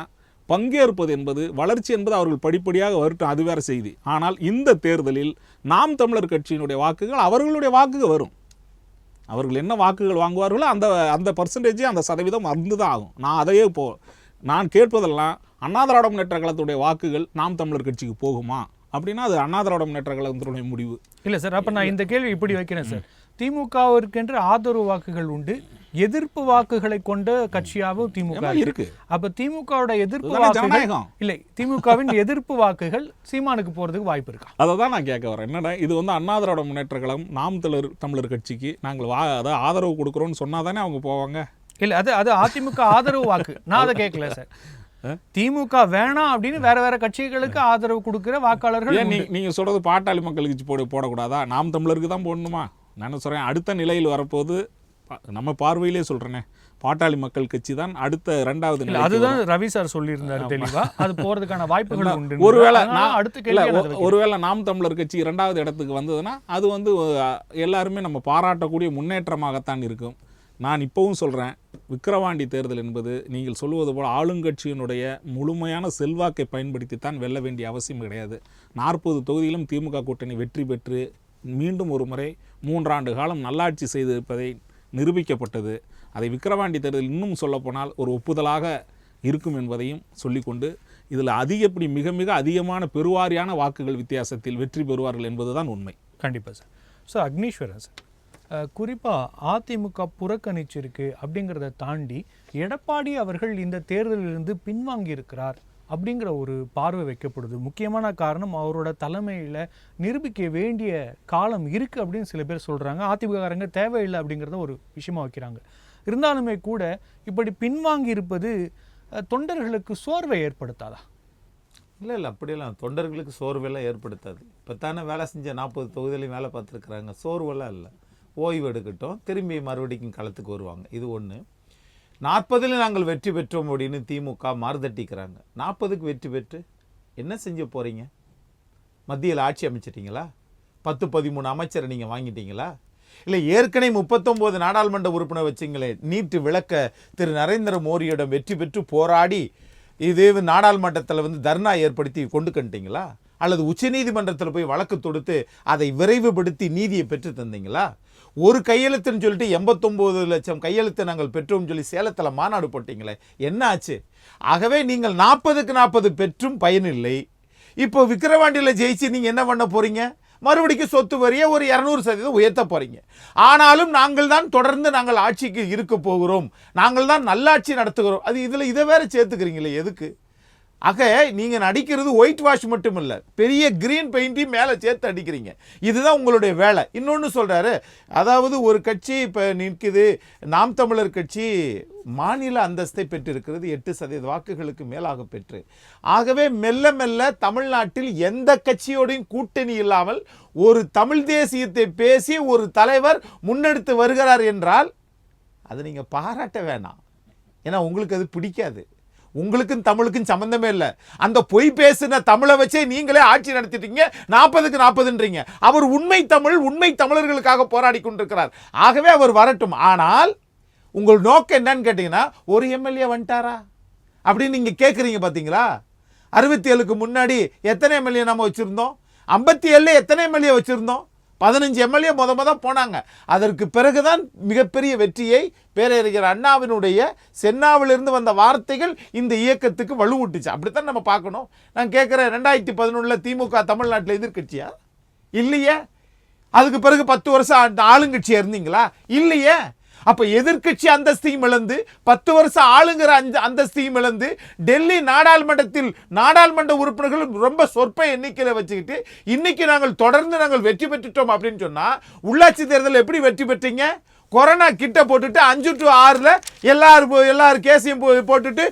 பங்கேற்பது என்பது வளர்ச்சி என்பது அவர்கள் படிப்படியாக வரட்டும், அது வேறு செய்தி. ஆனால் இந்த தேர்தலில் நாம் தமிழர் கட்சியினுடைய வாக்குகள் அவர்களுடைய வாக்குகள் வரும். அவர்கள் என்ன வாக்குகள் வாங்குவார்களோ அந்த பர்சன்டேஜ், அந்த சதவீதம் வந்து தான் ஆகும். நான் அதையே நான் கேட்பதெல்லாம், அண்ணா திராவிட முன்னேற்ற கழகத்துடைய வாக்குகள் நாம் தமிழர் கட்சிக்கு போகுமா அப்படின்னா அது அண்ணா திராவிட முன்னேற்ற கழகத்தினுடைய முடிவு. இல்லை சார், அப்போ நான் இந்த கேள்வி இப்படி வைக்கிறேன் சார். திமுகவிற்கென்று ஆதரவு வாக்குகள் உண்டு, எதிர்ப்பு வாக்குகளை கொண்ட கட்சியாகவும் திமுக இருக்கு. அப்ப திமுகவோட எதிர்ப்பு வாக்குகள் இல்லை, திமுகவின் எதிர்ப்பு வாக்குகள் சீமானுக்கு போறதுக்கு வாய்ப்பு இருக்கா? அதை தான் நான் கேட்க வரேன். என்னடா இது வந்து அண்ணா திராவிட முன்னேற்ற கழகம் நாம் தமிழர் கட்சிக்கு நாங்கள் அதாவது ஆதரவு கொடுக்குறோன்னு சொன்னா தானே அவங்க போவாங்க. இல்லை, அது அதிமுக ஆதரவு வாக்கு. நான் அதை கேட்கல சார். திமுக வேணாம் அப்படின்னு வேற வேற கட்சிகளுக்கு ஆதரவு கொடுக்கிற வாக்காளர்கள். நீங்க சொல்றது பாட்டாளி மக்களுக்கு போடக்கூடாதா? நாம் தமிழருக்கு தான் போடணுமா? நான் சொல்றேன், அடுத்த நிலையில் வரப்போது நம்ம பார்வையிலே சொல்றேனே, பாட்டாளி மக்கள் கட்சி தான் அடுத்த 2வது நிலை. அதுதான் ரவி சார் சொல்லியிருந்தார் தெளிவா. அது போறதுக்கான வாய்ப்புகள் உண்டு. ஒருவேளை நாம் தமிழர் கட்சி 2வது இடத்துக்கு வந்ததுன்னா அது வந்து எல்லாருமே நம்ம பாராட்டக்கூடிய முன்னேற்றமாகத்தான் இருக்கும். நான் இப்பவும் சொல்றேன், விக்கிரவாண்டி தேர்தல் என்பது நீங்கள் சொல்லுவது போல் ஆளுங்கட்சியினுடைய முழுமையான செல்வாக்கை பயன்படுத்தித்தான் வெல்ல வேண்டிய அவசியம் கிடையாது. 40 தொகுதியிலும் திமுக கூட்டணி வெற்றி பெற்று மீண்டும் ஒரு முறை 3 ஆண்டு காலம் நல்லாட்சி செய்திருப்பதை நிரூபிக்கப்பட்டது. அதை விக்கிரவாண்டி தேர்தல் இன்னும் சொல்லப்போனால் ஒரு ஒப்புதலாக இருக்கும் என்பதையும் சொல்லிக்கொண்டு, இதில் அதிகப்படி மிக மிக அதிகமான பெருவாரியான வாக்குகள் வித்தியாசத்தில் வெற்றி பெறுவார்கள் என்பதுதான் உண்மை. கண்டிப்பாக சார். ஸோ அக்னீஸ்வரன் சார், குறிப்பாக அதிமுக புறக்கணிச்சிருக்கு அப்படிங்கிறத தாண்டி எடப்பாடி அவர்கள் இந்த தேர்தலிலிருந்து பின்வாங்கி இருக்கிறார் அப்படிங்கிற ஒரு பார்வை வைக்கப்படுது. முக்கியமான காரணம் அவரோட தலைமையில் நிரூபிக்க வேண்டிய காலம் இருக்குது அப்படின்னு சில பேர் சொல்கிறாங்க. அதிமுககாரங்க தேவையில்லை அப்படிங்கிறத ஒரு விஷயமா வைக்கிறாங்க. இருந்தாலுமே கூட இப்படி பின்வாங்கி இருப்பது தொண்டர்களுக்கு சோர்வை ஏற்படுத்தாதா? இல்லை இல்லை, அப்படியெல்லாம் தொண்டர்களுக்கு சோர்வெல்லாம் ஏற்படுத்தாது. இப்போ தானே வேலை செஞ்ச 40 தொகுதியிலையும் வேலை பார்த்துருக்குறாங்க. சோர்வெல்லாம் இல்லை. ஓய்வு எடுக்கட்டும், திரும்பி மறுபடிக்கும் களத்துக்கு வருவாங்க. இது ஒன்று. 40 நாங்கள் வெற்றி பெற்றோம் அப்படின்னு திமுக மறுதட்டிக்கிறாங்க. 40க்கு வெற்றி பெற்று என்ன செஞ்ச போகிறீங்க? மத்தியில் ஆட்சி அமைச்சிட்டிங்களா? 10-13 அமைச்சரை நீங்கள் வாங்கிட்டீங்களா? இல்லை ஏற்கனவே 39 நாடாளுமன்ற உறுப்பினர் வச்சிங்களே, நீட்டு விளக்க திரு நரேந்திர மோடியிடம் வெற்றி பெற்று போராடி இது நாடாளுமன்றத்தில் வந்து தர்ணா ஏற்படுத்தி கொண்டு கண்டிங்களா? அல்லது உச்சநீதிமன்றத்தில் போய் வழக்கு தொடுத்து அதை விரைவுபடுத்தி நீதியை பெற்று தந்தீங்களா? ஒரு கையெழுத்துன்னு சொல்லிட்டு 89 லட்சம் கையெழுத்து நாங்கள் பெற்றோம்னு சொல்லி சேலத்தில் மாநாடு போட்டிங்களே, என்ன ஆச்சு? ஆகவே நீங்கள் 40க்கு 40 பெற்றும் பயனில்லை. இப்போ விக்கிரவாண்டியில் ஜெயிச்சு நீங்கள் என்ன பண்ண போறீங்க? மறுபடியும் சொத்து வரியை ஒரு 200% உயர்த்த போறீங்க. ஆனாலும் நாங்கள் தான் தொடர்ந்து நாங்கள் ஆட்சிக்கு இருக்க போகிறோம், நாங்கள் தான் நல்லாட்சி நடத்துகிறோம். அது இதில் இதை வேற சேர்த்துக்கிறீங்களே, எதுக்கு? ஆக நீங்கள் நடிக்கிறது ஒயிட் வாஷ் மட்டும் இல்லை, பெரிய கிரீன் பெயிண்டையும் மேலே சேர்த்து அடிக்கிறீங்க. இதுதான் உங்களுடைய வேலை. இன்னொன்று சொல்கிறாரு, அதாவது ஒரு கட்சி இப்போ நிற்குது, நாம் தமிழர் கட்சி மாநில அந்தஸ்தை பெற்றிருக்கிறது 8% வாக்குகளுக்கு மேலாக பெற்று. ஆகவே மெல்ல மெல்ல தமிழ்நாட்டில் எந்த கட்சியோடையும் கூட்டணி இல்லாமல் ஒரு தமிழ் தேசியத்தை பேசி ஒரு தலைவர் முன்னெடுத்து வருகிறார் என்றால் அதை நீங்கள் பாராட்ட வேணாம். ஏன்னா உங்களுக்கு அது பிடிக்காது. உங்களுக்கும் தமிழுக்கும் சம்பந்தமே இல்லை. அந்த பொய் பேசின தமிழை வச்சே நீங்களே ஆட்சி நடத்திட்டீங்க. 40க்கு 40ன்றீங்க. அவர் உண்மை தமிழர்களுக்காக போராடி கொண்டிருக்கிறார். ஆகவே அவர் வரட்டும். ஆனால் உங்கள் நோக்கம் என்னன்னு கேட்டீங்கன்னா, ஒரு எம்எல்ஏ வந்துட்டாரா அப்படின்னு நீங்க கேட்குறீங்க. பார்த்தீங்களா, 67க்கு முன்னாடி எத்தனை எம்எல்ஏ நம்ம வச்சிருந்தோம்? 57 எத்தனை எம்எல்ஏ வச்சிருந்தோம்? 15 எம்எல்ஏ முத போனாங்க. அதற்கு பிறகுதான் மிகப்பெரிய வெற்றியை பேரறிஞர் அண்ணாவினுடைய சென்னாவிலிருந்து வந்த வார்த்தைகள் இந்த இயக்கத்துக்கு வலுவூட்டுச்சு. அப்படித்தான் நம்ம பார்க்கணும். நான் கேட்குறேன், 2011 திமுக தமிழ்நாட்டில் எதிர்கட்சியா? இல்லையே. அதுக்கு பிறகு 10 வருஷம் ஆளுங்கட்சியா இருந்தீங்களா? இல்லையே. அப்ப எதிர்கட்சி அந்தஸ்தையும் இழந்து 10 வருஷம் ஆளுங்கிற அந்தஸ்தையும் இழந்து டெல்லி நாடாளுமன்ற உறுப்பினர்கள் ரொம்ப சொற்ப எண்ணிக்கையில வச்சுக்கிட்டு இன்னைக்கு நாங்கள் தொடர்ந்து வெற்றி பெற்றுட்டோம் அப்படின்னு சொன்னா, உள்ளாட்சி தேர்தல் எப்படி வெற்றி பெற்றீங்க? கொரோனா கிட்ட போட்டுட்டு 5 to 6ல் எல்லாரும் கேஸையும் போட்டுட்டு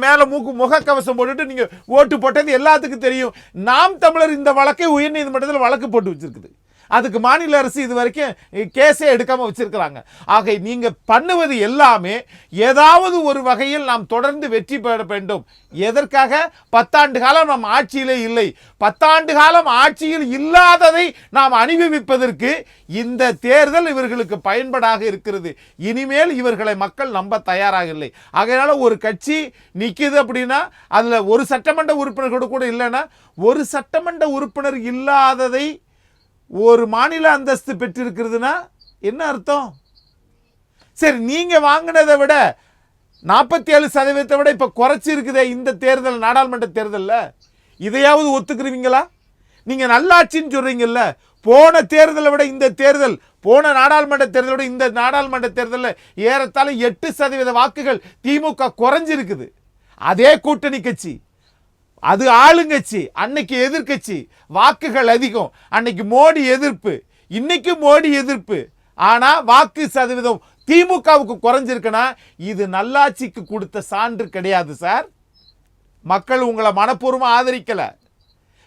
மேல முகக்கவசம் போட்டுட்டு நீங்க ஓட்டு போட்டது எல்லாத்துக்கும் தெரியும். நாம் தமிழர் இந்த வழக்கை உயர்நீதிமன்றத்தில் வழக்கு போட்டு வச்சிருக்குது. அதுக்கு மாநில அரசு இது வரைக்கும் கேஸே எடுக்காம வச்சிருக்கிறாங்க. ஆக நீங்க பண்ணுவது எல்லாமே ஏதாவது ஒரு வகையில் நாம் தொடர்ந்து வெற்றி பெற வேண்டும். எதற்காக? 10 ஆண்டு காலம் நாம் ஆட்சியிலே இல்லை. 10 ஆண்டு காலம் ஆட்சியில் இல்லாததை நாம் அனுபவிப்பதற்கு இந்த தேர்தல் இவர்களுக்கு பயன்படாக இருக்கிறது. இனிமேல் இவர்களை மக்கள் நம்ப தயாராக இல்லை. ஆகையினால ஒரு கட்சி நிக்குது அப்படின்னா அதுல ஒரு சட்டமன்ற உறுப்பினர் கூட இல்லைன்னா, ஒரு சட்டமன்ற உறுப்பினர் இல்லாததை ஒரு மாநில அந்தஸ்து பெற்றிருக்கிறதுனா என்ன அர்த்தம்? சரி, நீங்க வாங்கினதை விட 47% விட இப்ப குறைச்சி இருக்குதே இந்த தேர்தல், நாடாளுமன்ற தேர்தலில். இதையாவது ஒத்துக்குருவீங்களா? நீங்க நல்லாட்சின்னு சொல்றீங்கல்ல, போன தேர்தலை விட இந்த தேர்தல், போன நாடாளுமன்ற தேர்தலை விட இந்த நாடாளுமன்ற தேர்தலில் ஏறத்தாழ 8% வாக்குகள் திமுக குறைஞ்சிருக்குது. அதே கூட்டணி கட்சி, அது ஆளுங்கட்சி, அன்னைக்கு எதிர்கட்சி, வாக்குகள் அதிகம். அன்னைக்கு மோடி எதிர்ப்பு, இன்னைக்கு மோடி எதிர்ப்பு. ஆனா வாக்கு சதவீதம் திமுகவுக்கு குறைஞ்சிருக்குன்னா இது நல்லாட்சிக்கு கொடுத்த சான்று கிடையாது சார். மக்கள் உங்களை மனப்பூர்வமா ஆதரிக்கல.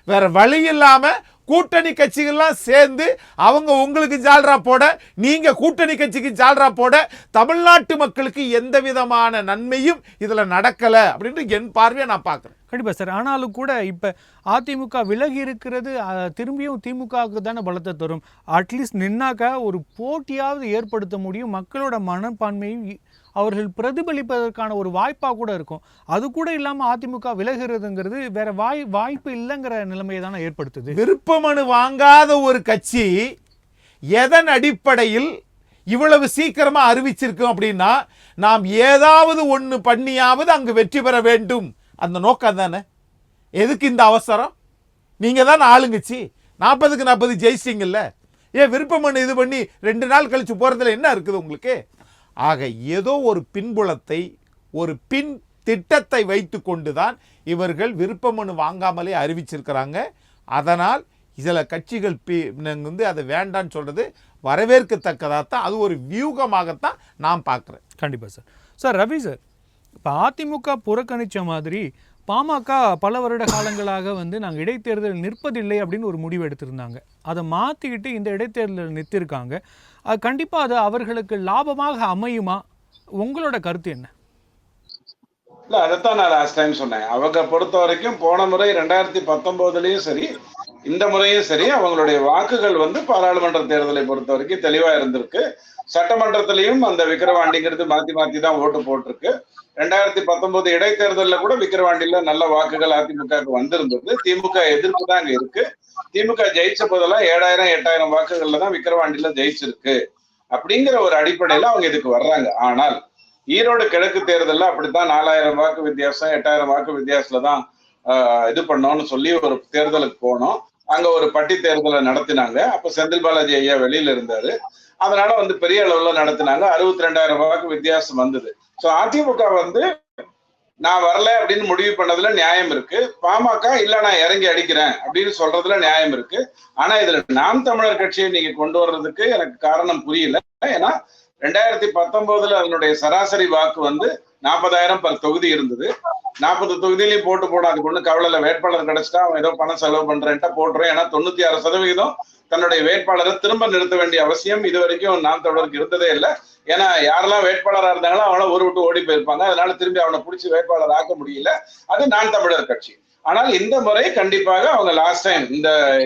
வேற வழி இல்லாம கூட்டணி கட்சிகள்லாம் சேர்ந்து அவங்க உங்களுக்கு ஜால்ரா போட, நீங்க கூட்டணி கட்சிக்கு ஜால்ரா போட, தமிழ்நாட்டு மக்களுக்கு எந்த விதமான நன்மையும் இதுல நடக்கல அப்படின்னு என் பார்வையை நான் பார்க்கிறேன். கண்டிப்பாக சார். ஆனாலும் கூட இப்போ அதிமுக விலகி இருக்கிறது திரும்பியும் திமுகவுக்கு தானே பலத்தை தரும். அட்லீஸ்ட் நின்னாக்கா ஒரு போட்டியாவது ஏற்படுத்த முடியும். மக்களோட மனப்பான்மையும் அவர்கள் பிரதிபலிப்பதற்கான ஒரு வாய்ப்பாக கூட இருக்கும். அது கூட இல்லாமல் அதிமுக விலகிறதுங்கிறது வேற வாய்ப்பு இல்லைங்கிற நிலைமையை தானே ஏற்படுத்துது. விருப்ப மனு வாங்காத ஒரு கட்சி எதன் அடிப்படையில் இவ்வளவு சீக்கிரமா அறிவிச்சிருக்கோம் அப்படின்னா, நாம் ஏதாவது ஒன்று பண்ணியாவது அங்கு வெற்றி பெற வேண்டும். அந்த நோக்கம் தானே. எதுக்கு இந்த அவசரம்? நீங்க தான் ஆளுங்கட்சி, 40க்கு 40 ஜெயிச்சிங்கல்ல. ஏன் விருப்ப மனு இது பண்ணி 2 நாள் கழிச்சு போறதுல என்ன இருக்குது உங்களுக்கு? ஆக ஏதோ ஒரு பின்புலத்தை, ஒரு பின் திட்டத்தை வைத்து கொண்டுதான் இவர்கள் விருப்ப மனு வாங்காமலே அறிவிச்சிருக்கிறாங்க. அதனால் சில கட்சிகள் அதை வேண்டான்னு சொல்றது வரவேற்கத்தக்கதாகத்தான், அது ஒரு வியூகமாகத்தான் நான் பார்க்குறேன். கண்டிப்பாக சார். சார் ரவி சார், இப்போ அதிமுக புறக்கணித்த மாதிரி பாமக பல வருட காலங்களாக நாங்கள் இடைத்தேர்தல் நிற்பதில்லை அப்படின்னு ஒரு முடிவு எடுத்திருந்தாங்க. அதை மாற்றிக்கிட்டு இந்த இடைத்தேர்தலில் நிறுத்திருக்காங்க. கண்டிப்பாக அது அவர்களுக்கு லாபமாக அமையுமா? உங்களோட கருத்து என்ன? இல்ல, அதைத்தான் நான் லாஸ்ட் டைம் சொன்னேன். அவங்க பொறுத்த வரைக்கும் போன முறை 2019லயும் சரி, இந்த முறையும் சரி, அவங்களுடைய வாக்குகள் பாராளுமன்ற தேர்தலை பொறுத்த வரைக்கும் தெளிவா இருந்திருக்கு. சட்டமன்றத்திலையும் அந்த விக்கிரவாண்டிங்கிறது மாத்தி மாத்தி தான் ஓட்டு போட்டிருக்கு. 2019 இடைத்தேர்தலில் கூட விக்கிரவாண்டியில நல்ல வாக்குகள் அதிமுகவுக்கு வந்திருந்தது. திமுக எதிர்ப்பு தான் அங்க இருக்கு. திமுக ஜெயிச்ச போதெல்லாம் 7000 8000 வாக்குகள்ல தான் விக்கிரவாண்டியில ஜெயிச்சிருக்கு. அப்படிங்கிற ஒரு அடிப்படையில அவங்க இதுக்கு வர்றாங்க. ஆனால் ஈரோடு கிழக்கு தேர்தலில் அப்படித்தான் 4000 வாக்கு வித்தியாசம் 8000 வாக்கு வித்தியாசத்துல தான் இது பண்ணோம்னு சொல்லி ஒரு தேர்தலுக்கு போனோம். அங்க ஒரு பட்டி தேர்தலை நடத்தினாங்க. அப்ப செந்தில் பாலாஜி ஐயா வெளியில இருந்தாரு. அதனால பெரிய அளவுல நடத்தினாங்க. 62,000 வாக்கு வித்தியாசம் வந்தது. சோ அதிமுக நான் வரல அப்படின்னு முடிவு பண்ணதுல நியாயம் இருக்கு. பாமக இல்ல நான் இறங்கி அடிக்கிறேன் அப்படின்னு சொல்றதுல நியாயம் இருக்கு. ஆனா இதுல நாம் தமிழர் கட்சியை நீங்க கொண்டு வர்றதுக்கு எனக்கு காரணம் புரியல. ஏன்னா 2019 அதனுடைய சராசரி வாக்கு 40,000 பர் தொகுதி இருந்தது. 40 தொகுதியிலையும் போட்டு போட அதுக்கு ஒண்ணு கவலை. வேட்பாளர் கிடைச்சிட்டா அவன் ஏதோ பணம் செலவு பண்றேன்ட்டா போட்டுறேன். ஏன்னா 96% தன்னுடைய வேட்பாளரை திரும்ப நிறுத்த வேண்டிய அவசியம் இது வரைக்கும் நாம் தமிழருக்கு இருந்ததே இல்லை. ஏன்னா யாரெல்லாம் வேட்பாளராக இருந்தாங்களோ அவங்கள ஊரை விட்டு ஓடி போயிருப்பாங்க. அதனால திரும்பி அவனை பிடிச்சி வேட்பாளர் ஆக்க முடியல. அது நாம் தமிழர் கட்சி. ஆனால் இந்த முறை கண்டிப்பாக அவங்க லாஸ்ட் டைம்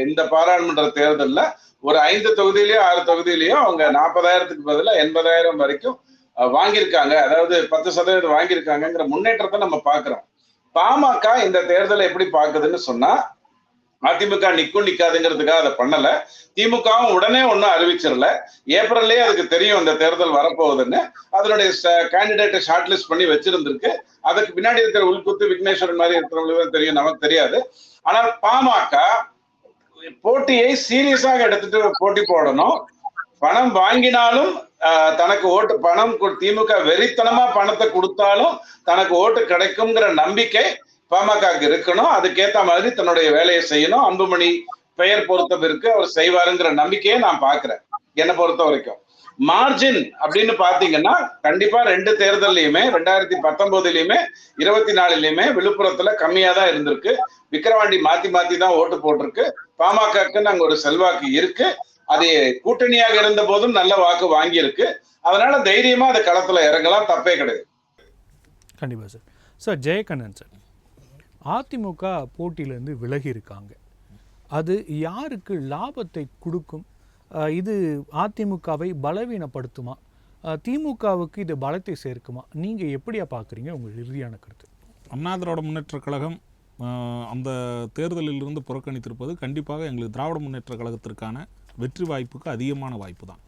இந்த பாராளுமன்ற தேர்தலில் ஒரு 5 தொகுதியிலயோ 6 தொகுதியிலயோ அவங்க 40,000க்கு பதிலாக 80,000 வரைக்கும் வாங்கியிருக்காங்க. அதாவது 10% வாங்கியிருக்காங்கிற முன்னேற்றத்தை நம்ம பாக்குறோம். பாமக இந்த தேர்தலை எப்படி பாக்குதுன்னு சொன்னா, அதிமுக நிக்கும் நிக்காதுங்கிறதுக்காக அதை பண்ணல. திமுகவும் உடனே ஒன்னும் அறிவிச்சிடல. ஏப்ரல்லே அதுக்கு தெரியும் இந்த தேர்தல் வரப்போகுதுன்னு. அதனுடைய கேண்டிடேட்டை ஷார்ட் லிஸ்ட் பண்ணி வச்சிருந்திருக்கு. அதுக்கு பின்னாடி இருக்கிற உள்குத்து விக்னேஸ்வரன் மாதிரி இருக்கிறவங்களுக்கு தெரியும், நமக்கு தெரியாது. ஆனால் பாமக போட்டியை சீரியஸாக எடுத்துட்டு போட்டி போடணும். பணம் வாங்கினாலும் தனக்கு ஓட்டு பணம் திமுக வெறித்தனமா பணத்தை கொடுத்தாலும் தனக்கு ஓட்டு கிடைக்கும்ங்கிற நம்பிக்கை பாமகக்கு இருக்கணும். அதுக்கேத்த மாதிரி தன்னுடைய வேலையை செய்யணும். அன்புமணி பெயர் பொறுத்தவருக்கு அவர் செய்வாருங்கிற நம்பிக்கையை நான் பாக்குறேன். என்னை பொறுத்த வரைக்கும் மார்ஜின் அப்படின்னு பாத்தீங்கன்னா கண்டிப்பா 2 தேர்தல்லையுமே 2019லயுமே 24லயுமே விழுப்புரத்துல கம்மியா தான் இருந்திருக்கு. விக்கிரவாண்டி மாத்தி மாத்தி தான் ஓட்டு போட்டிருக்கு. பாமகக்கு அங்க ஒரு செல்வாக்கு இருக்கு. அது கூட்டணியாக இருந்த போதும் நல்ல வாக்கு வாங்கி இருக்கு. அதனால தைரியமா அந்த களத்துல இறங்கலாம், தப்பே கிடையாது. கண்டிப்பா sir. Sir Jayakannan sir, AIADMK போட்டியிலிருந்து விலகி இருக்காங்க. அது யாருக்கு லாபத்தை கொடுக்கும்? இது அதிமுகவை பலவீனப்படுத்துமா? திமுகவுக்கு இது பலத்தை சேர்க்குமா? நீங்க எப்படியா பாக்குறீங்க? உங்கள் இறுதியான கருத்து. அண்ணா திராவிட முன்னேற்ற கழகம் அந்த தேர்தலில் இருந்து புறக்கணித்திருப்பது கண்டிப்பாக எங்களுக்கு திராவிட முன்னேற்ற கழகத்திற்கான வெற்றி வாய்ப்புக்கு அதிகமான வாய்ப்பு தான்.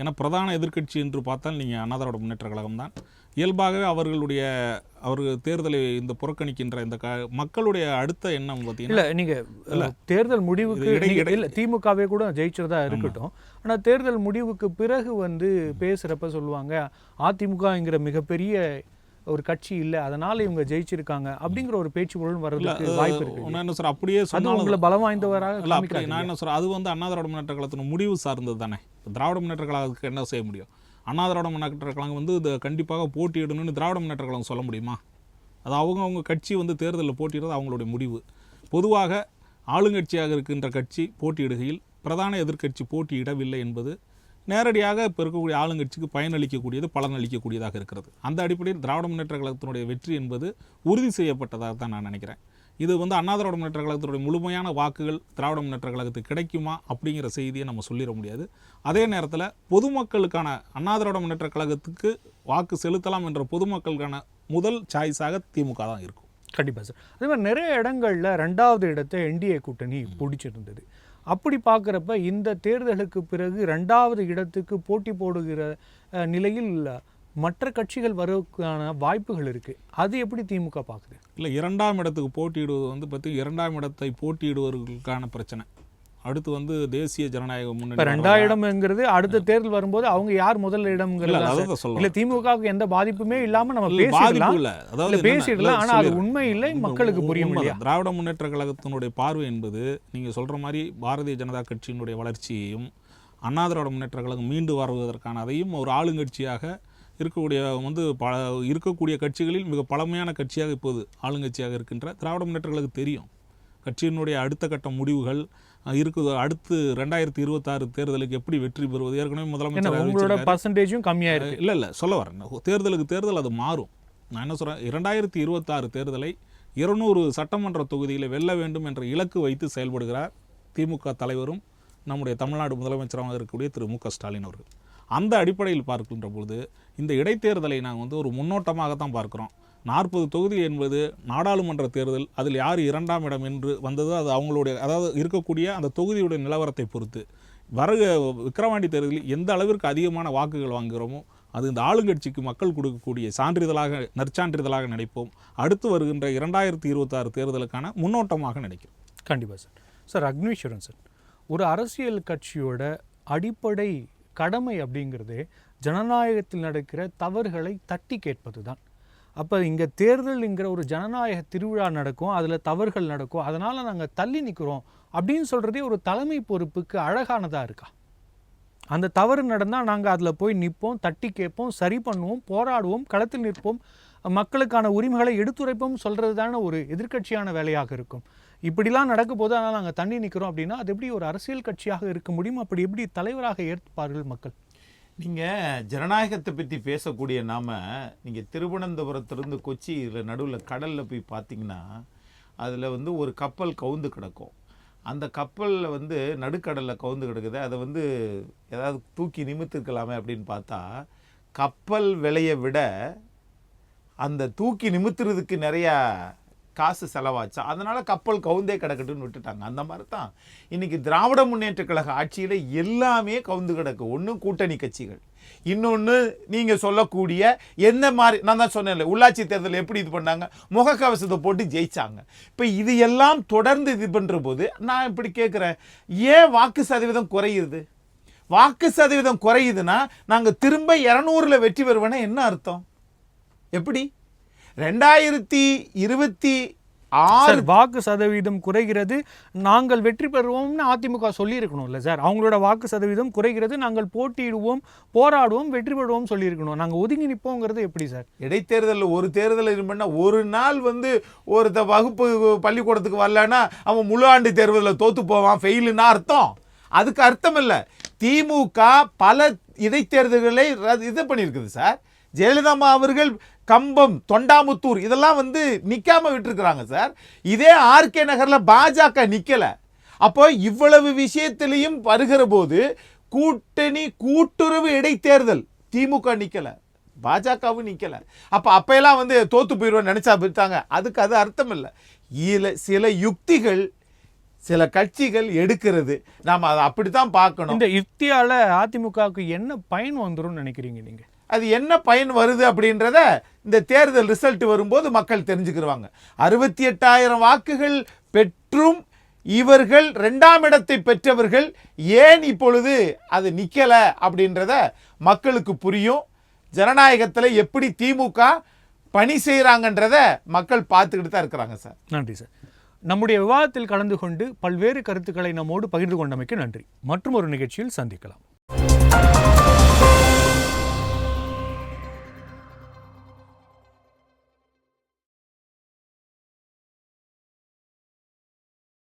ஏன்னா பிரதான எதிர்க்கட்சி என்று பார்த்தால் நீங்கள் அண்ணா திராவிட முன்னேற்ற கழகம் தான். இயல்பாகவே அவர்கள் தேர்தலை இந்த புறக்கணிக்கின்ற இந்த மக்களுடைய அடுத்த எண்ணம் பார்த்தீங்கன்னா இல்ல நீங்க தேர்தல் முடிவுக்கு இல்ல திமுகவே கூட ஜெயிச்சதா இருக்கட்டும், ஆனா தேர்தல் முடிவுக்கு பிறகு வந்து பேசுறப்ப சொல்லுவாங்க அதிமுகங்கிற மிகப்பெரிய ஒரு கட்சி இல்ல, அதனால இவங்க ஜெயிச்சிருக்காங்க அப்படிங்கிற ஒரு பேச்சு பொருள் வர்றதுக்கு வாய்ப்பு இருக்கு. என்ன சார் அப்படியே சொன்னாலும் உங்களை பலம் வாய்ந்தவராக நான் என்ன சார், அது வந்து அண்ணா திராவிட முன்னேற்ற கழகத்தின் முடிவு சார்ந்தது தானே. திராவிட முன்னேற்ற கழகத்துக்கு என்ன செய்ய முடியும்? அண்ணா திராவிட முன்னேற்ற கழகம் வந்து இது கண்டிப்பாக போட்டியிடணும்னு திராவிட முன்னேற்ற கழகம் சொல்ல முடியுமா? அது அவங்க கட்சி வந்து தேர்தலில் போட்டியிடுறது அவங்களுடைய முடிவு. பொதுவாக ஆளுங்கட்சியாக இருக்கின்ற கட்சி போட்டியிடுகையில் பிரதான எதிர்க்கட்சி போட்டியிடவில்லை என்பது நேரடியாக இப்போ இருக்கக்கூடிய ஆளுங்கட்சிக்கு பயனளிக்கக்கூடியது, பலனளிக்கக்கூடியதாக இருக்கிறது. அந்த அடிப்படையில் திராவிட முன்னேற்ற கழகத்தினுடைய வெற்றி என்பது உறுதி செய்யப்பட்டதாக தான் நான் நினைக்கிறேன். இது வந்து அண்ணா திராவிட முன்னேற்ற கழகத்தினுடைய முழுமையான வாக்குகள் திராவிட முன்னேற்ற கழகத்துக்கு கிடைக்குமா அப்படிங்கிற செய்தியை நம்ம சொல்லிட முடியாது. அதே நேரத்தில் பொதுமக்களுக்கான அண்ணா திராவிட முன்னேற்ற கழகத்துக்கு வாக்கு செலுத்தலாம் என்ற பொதுமக்களுக்கான முதல் சாய்ஸாக திமுக தான் இருக்கும். கண்டிப்பாக சார். அதே மாதிரி நிறைய இடங்களில் 2வது இடத்தை என்டிஏ கூட்டணி பிடிச்சிருந்தது. அப்படி பார்க்குறப்ப இந்த தேர்தலுக்கு பிறகு 2வது இடத்துக்கு போட்டி போடுகிற நிலையில் மற்ற கட்சிகள் வருவதற்கான வாய்ப்புகள் இருக்குது. அது எப்படி திமுக பார்க்குது? இல்லை, 2ஆம் இடத்துக்கு போட்டியிடுவது வந்து பார்த்தீங்கன்னா 2ஆம் இடத்தை போட்டியிடுவதற்கான பிரச்சனை. அடுத்து வந்து தேசிய ஜனநாயக முன்னணி 2ஆம் இடம்ங்கிறது அடுத்த தேர்தல் வரும்போது அவங்க யார் முதல் இடம்ங்கிறது இல்ல, திமுகவுக்கு எந்த பாதிப்புமே இல்லாம நம்ம பேசிடலாம். ஆனா அது உண்மை இல்லை, மக்களுக்கு புரியும் இல்லையா? திராவிட முன்னேற்ற கழகத்தினுடைய பார்வை என்பது நீங்க சொல்ற மாதிரி பாரதிய ஜனதா கட்சியினுடைய வளர்ச்சியையும் அண்ணா திராவிட முன்னேற்ற கழகம் மீண்டு வருவதற்கான அதையும் ஒரு ஆளுங்கட்சியாக இருக்கக்கூடிய கட்சிகளில் மிக பழமையான கட்சியாக இப்போது ஆளுங்கட்சியாக இருக்கின்ற திராவிட முன்னேற்ற கழகம் தெரியும். கட்சியினுடைய அடுத்த கட்ட முடிவுகள் அடுத்து 2026 தேர்தலுக்கு எப்படி வெற்றி பெறுவது. ஏற்கனவே முதலமைச்சர் பர்சன்டேஜும் கம்மியாக இருக்கு. இல்லை சொல்ல வரேன், தேர்தல் அது மாறும். நான் என்ன சொல்கிறேன், 2026 தேர்தலை 200 சட்டமன்ற தொகுதியில் வெல்ல வேண்டும் என்ற இலக்கு வைத்து செயல்படுகிறார் திமுக தலைவரும் நம்முடைய தமிழ்நாடு முதலமைச்சராக இருக்கக்கூடிய திரு மு.க. ஸ்டாலின் அவர்கள். அந்த அடிப்படையில் பார்க்கின்ற பொழுது இந்த இடைத்தேர்தலை நாங்கள் வந்து ஒரு முன்னோட்டமாக தான் பார்க்குறோம். 40 தொகுதி என்பது நாடாளுமன்ற தேர்தல், அதில் யார் 2ஆம் இடம் என்று வந்தது அது அவங்களுடைய, அதாவது இருக்கக்கூடிய அந்த தொகுதியுடைய நிலவரத்தை பொறுத்து. விக்கிரவாண்டி தேர்தலில் எந்த அளவிற்கு அதிகமான வாக்குகள் வாங்குகிறோமோ அது இந்த ஆளுங்கட்சிக்கு மக்கள் கொடுக்கக்கூடிய நற்சான்றிதழாக நினைப்போம். அடுத்து வருகின்ற 2026 தேர்தலுக்கான முன்னோட்டமாக நினைக்கிறோம். கண்டிப்பாக சார். சார் அக்னீஸ்வரன் சார், ஒரு அரசியல் கட்சியோட அடிப்படை கடமை அப்படிங்கிறது ஜனநாயகத்தில் நடக்கிற தவறுகளை தட்டி கேட்பது தான். அப்போ இங்கே தேர்தல்ங்கிற ஒரு ஜனநாயக திருவிழா நடக்கும், அதில் தவறுகள் நடக்கும், அதனால் நாங்கள் தள்ளி நிற்கிறோம் அப்படின்னு சொல்கிறதே ஒரு தலைமை பொறுப்புக்கு அழகானதாக இருக்கா? அந்த தவறு நடந்தால் நாங்கள் அதில் போய் நிற்போம், தட்டி கேட்போம், சரி பண்ணுவோம், போராடுவோம், களத்தில் நிற்போம், மக்களுக்கான உரிமைகளை எடுத்துரைப்போம் சொல்கிறது தானே ஒரு எதிர்க்கட்சியான வேலையாக இருக்கும். இப்படிலாம் நடக்கும் போது ஆனால் நாங்கள் தண்ணி நிற்கிறோம் அப்படின்னா அது எப்படி ஒரு அரசியல் கட்சியாக இருக்க முடியும்? அப்படி எப்படி தலைவராக ஏற்பார்கள் மக்கள்? நீங்கள் ஜனநாயகத்தை பற்றி பேசக்கூடிய நீங்கள் திருவனந்தபுரத்துலேருந்து கொச்சி இதில் நடுவில் கடலில் போய் பார்த்தீங்கன்னா அதில் வந்து ஒரு கப்பல் கவுந்து கிடக்கும். அந்த கப்பலில் நடுக்கடலில் கவுந்து கிடக்குது. அதை ஏதாவது தூக்கி நிமித்திருக்கலாமே அப்படின்னு பார்த்தா கப்பல் விலையை விட அந்த தூக்கி நிமித்துறதுக்கு நிறையா காசு செலவாச்சா, அதனால் கப்பல் கவுந்தே கிடக்கட்டுன்னு விட்டுட்டாங்க. அந்த மாதிரி தான் இன்றைக்கி திராவிட முன்னேற்ற கழக ஆட்சியில் எல்லாமே கவுந்து கிடக்கு. ஒன்று கூட்டணி கட்சிகள், இன்னொன்று நீங்கள் சொல்லக்கூடிய எந்த மாதிரி, நான் தான் சொன்னேன்ல உள்ளாட்சி தேர்தல் எப்படி இது பண்ணாங்க, முகக்கவசத்தை போட்டு ஜெயிச்சாங்க. இப்போ இது எல்லாம் தொடர்ந்து இது பண்ணுற போது நான் இப்படி கேட்குறேன், ஏன் வாக்கு சதவீதம் குறையுது? வாக்கு சதவீதம் குறையுதுன்னா நாங்கள் திரும்ப 200ல் வெற்றி பெறுவேன்னா என்ன அர்த்தம்? எப்படி 2026 வாக்கு சதவீதம் குறைகிறது, நாங்கள் வெற்றி பெறுவோம்னு அதிமுக சொல்லியிருக்கணும்ல சார். அவங்களோட வாக்கு சதவீதம் குறைகிறது, நாங்கள் போட்டியிடுவோம், போராடுவோம், வெற்றி பெறுவோம் சொல்லியிருக்கணும். நாங்கள் ஒதுங்கி நிற்போங்கிறது எப்படி சார்? இடைத்தேர்தலில் ஒரு தேர்தல் இது பண்ணால் ஒரு நாள் ஒருத்த வகுப்பு பள்ளிக்கூடத்துக்கு வரலன்னா அவன் முழு ஆண்டு தேர்தலில் தோற்று போவான், ஃபெயிலுன்னா அர்த்தம். அதுக்கு அர்த்தம் இல்லை. திமுக பல இடைத்தேர்தல்களை இது பண்ணியிருக்குது சார். ஜெயலலிதா அவர்கள் கம்பம், தொண்டாமுத்தூர் இதெல்லாம் நிக்காம விட்டுருக்குறாங்க சார். இதே ஆர்கே நகர்ல பாஜக நிக்கல. அப்போ இவ்வளவு விஷயத்திலையும் வருகிற போது கூட்டுறவு இடைத்தேர்தல் திமுக நிக்கல, பாஜகவும் நிக்கல. அப்பெல்லாம் தோத்து போயிடுவோம் நினைச்சா விட்டாங்க. அதுக்கு அது அர்த்தம் இல்லை. சில யுக்திகள் சில கட்சிகள் எடுக்கிறது. நாம் அதை அப்படித்தான் பார்க்கணும். இந்த யுக்தியால அதிமுகவுக்கு என்ன பயன் வந்துரும் நினைக்கிறீங்க நீங்க? அது என்ன பயன் வருது அப்படின்றத இந்த தேர்தல் ரிசல்ட் வரும்போது மக்கள் தெரிஞ்சுக்கிடுவாங்க. 68,000 வாக்குகள் பெற்றும் இவர்கள் 2ஆம் இடத்தை பெற்றவர்கள் ஏன் இப்பொழுது அது நிக்கல அப்படின்றத மக்களுக்கு புரியும். ஜனநாயகத்தில் எப்படி திமுக பணி செய்கிறாங்கன்றத மக்கள் பார்த்துக்கிட்டு தான் இருக்கிறாங்க சார். நன்றி சார். நம்முடைய விவாதத்தில் கலந்து கொண்டு பல்வேறு கருத்துக்களை நம்மோடு பகிர்ந்து கொண்டமைக்கு நன்றி. மற்றும் ஒரு நிகழ்ச்சியில் சந்திக்கலாம்.